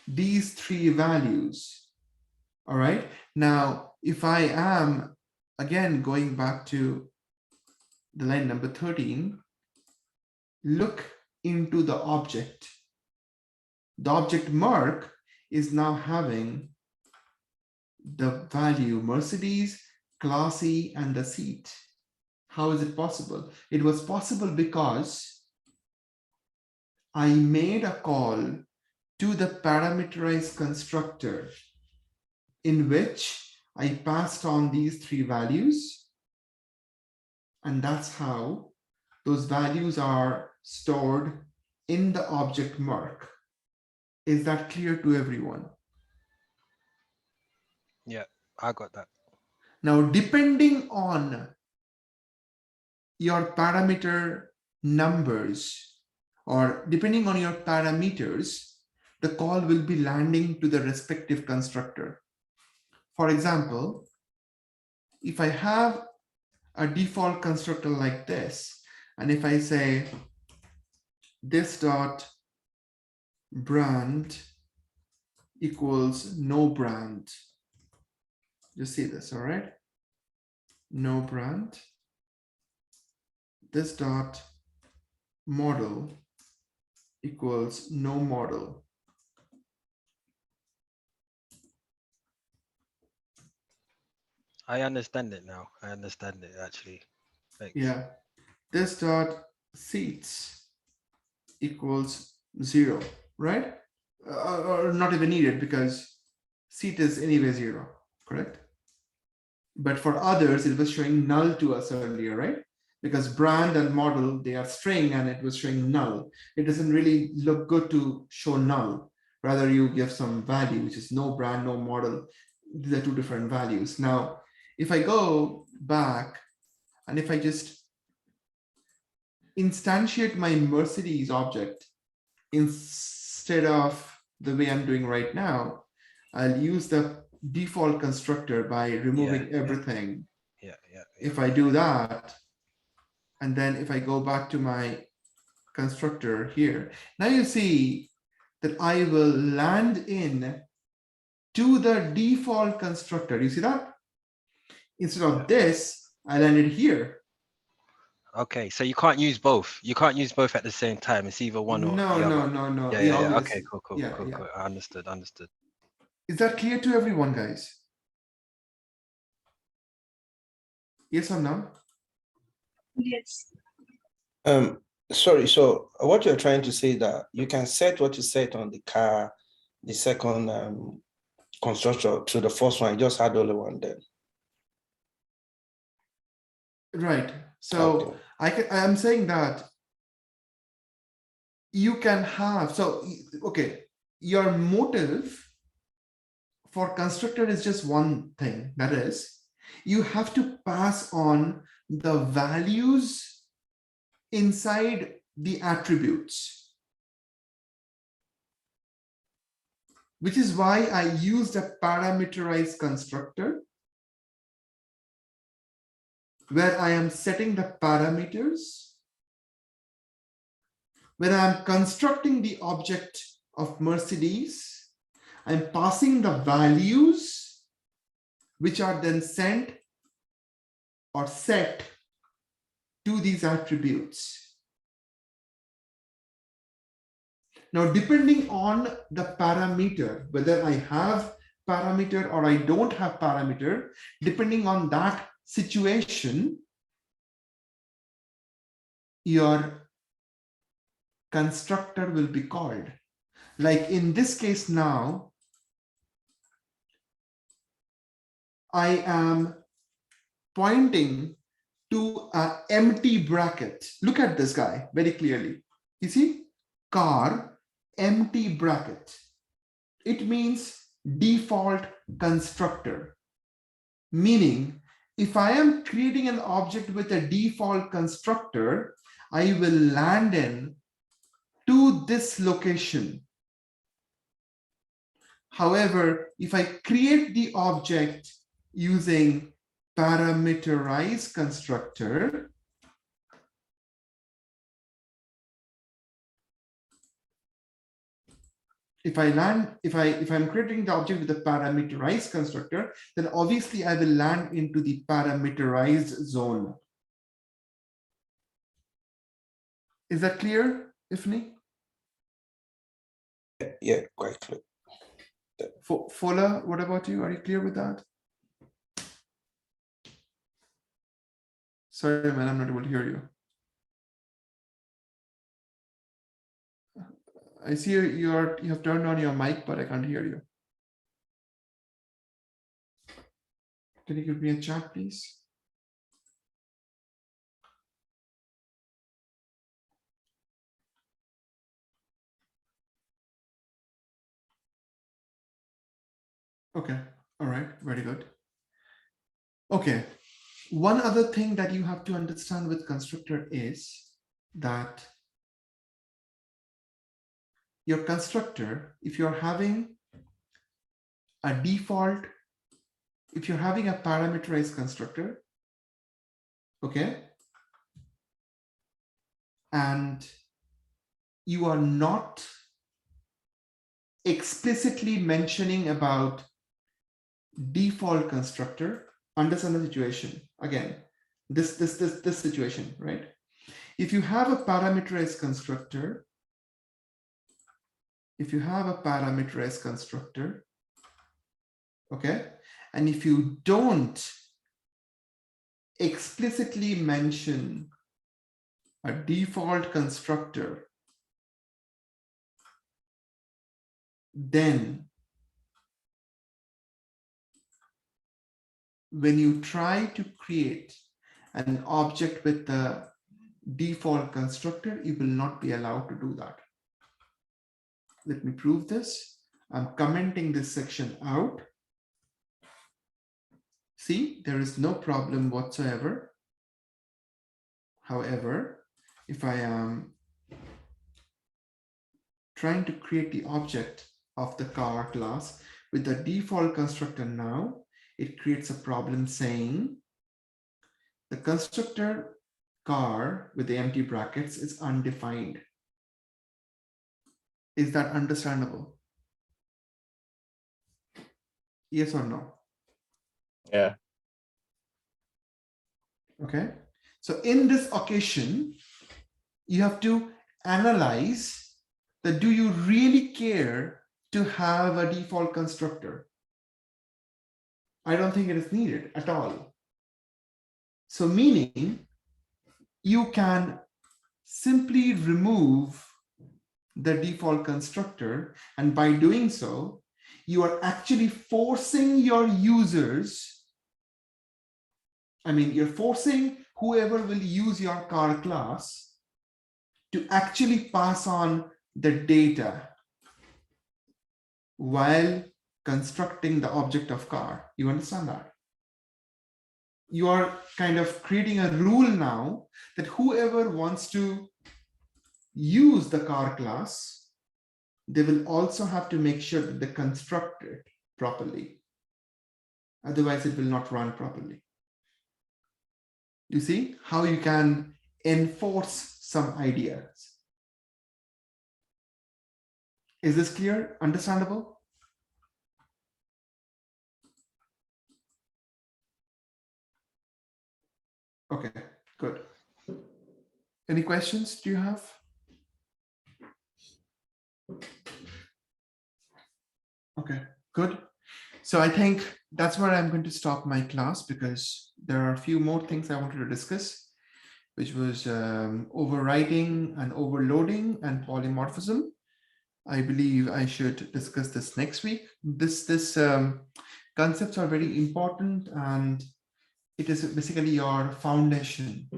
these 3 values. All right. Now, if I am again going back to the line number 13, look into the object. The object mark is now having the value Mercedes, classy, and the seat. How is it possible? It was possible because I made a call to the parameterized constructor in which I passed on these 3 values. And that's how those values are stored in the object mark. Is that clear to everyone? Yeah, I got that. Now, depending on your parameter numbers or depending on your parameters, the call will be landing to the respective constructor. For example, if I have a default constructor like this, and if I say this dot brand equals no brand. Just see this, all right? No brand. This dot model equals no model. I understand it now. I understand it actually. Thanks. Yeah. This dot seats equals 0, right? Or not even needed because seat is anyway 0, correct? But for others, it was showing null to us earlier, right? Because brand and model, they are string and it was showing null. It doesn't really look good to show null. Rather, you give some value, which is no brand, no model. These are two different values. Now, if I go back and if I just instantiate my Mercedes object instead of the way I'm doing right now, I'll use the default constructor by removing everything. Yeah. If I do that, and then if I go back to my constructor here, now you see that I will land in to the default constructor. You see that? Instead of this, I landed here. Okay, so you can't use both. You can't use both at the same time. It's either one or the other. No. Yeah. Okay, cool. Yeah. I understood. Is that clear to everyone, guys? Yes or no? Yes. Sorry, so what you're trying to say that you can set what you set on the car, the second constructor to the first one, just add only one then. Right. So Okay. I'm saying that you can have, so, okay, your motive for constructor is just one thing. That is, you have to pass on the values inside the attributes, which is why I used a parameterized constructor where I am setting the parameters. When I'm constructing the object of Mercedes, I'm passing the values which are then sent or set to these attributes. Now, depending on the parameter, whether I have parameter or I don't have parameter, depending on that situation, your constructor will be called. Like in this case now, I am pointing to an empty bracket. Look at this guy very clearly. You see, car, empty bracket. It means default constructor. Meaning, if I am creating an object with a default constructor, I will land in to this location. However, if I create the object using parameterized constructor, if I'm creating the object with a parameterized constructor, then obviously I will land into the parameterized zone. Is that clear, Ifni? Yeah, quite clear. Fola, what about you? Are you clear with that? Sorry, man, I'm not able to hear you. I see you have turned on your mic, but I can't hear you. Can you give me a chat, please? Okay, all right, very good. Okay, one other thing that you have to understand with constructor is that your constructor, if you're having a default, if you're having a parameterized constructor, okay, and you are not explicitly mentioning about default constructor, understand the situation. Again, this situation, right? If you have a parameterized constructor, okay, and if you don't explicitly mention a default constructor, then when you try to create an object with the default constructor, you will not be allowed to do that. Let me prove this. I'm commenting this section out. See, there is no problem whatsoever. However, if I am trying to create the object of the car class with the default constructor now, it creates a problem saying the constructor car with the empty brackets is undefined. Is that understandable? Yes or no? Yeah. Okay. So in this occasion, you have to analyze that do you really care to have a default constructor? I don't think it is needed at all. So meaning you can simply remove the default constructor, and by doing so, you are actually forcing your users, you're forcing whoever will use your car class to actually pass on the data while constructing the object of car. You understand that? You are kind of creating a rule now that whoever wants to use the car class, they will also have to make sure that they construct it properly. Otherwise, it will not run properly. You see how you can enforce some ideas. Is this clear? Understandable? Okay, good. Any questions do you have? Okay, good. So I think that's where I'm going to stop my class because there are a few more things I wanted to discuss, which was overriding and overloading and polymorphism. I believe I should discuss this next week. This concepts are very important and it is basically your foundation.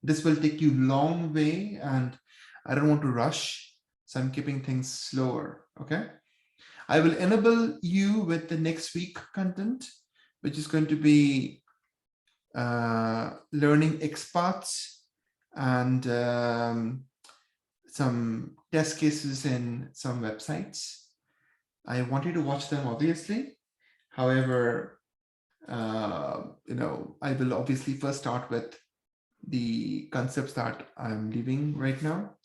This will take you a long way and I don't want to rush, so I'm keeping things slower, okay? I will enable you with the next week content, which is going to be learning XPaths and some test cases in some websites. I want you to watch them, obviously. However, I will obviously first start with the concepts that I'm leaving right now,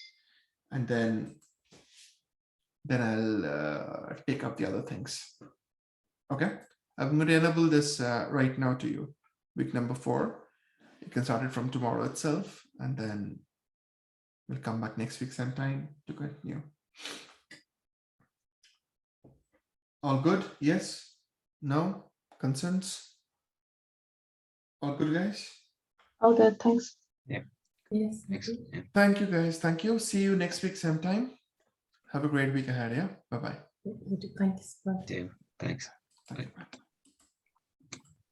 and then I'll take up the other things. Okay, I'm going to enable this right now to you. Week number 4. You can start it from tomorrow itself, and then we'll come back next week sometime to continue. All good? Yes? No? Concerns? All good, guys? All good, thanks. Yes. Thanks. Yeah. Thank you, guys. Thank you. See you next week sometime. Have a great week ahead. Yeah. Bye-bye. Thanks. Bye. Thanks. Thank you.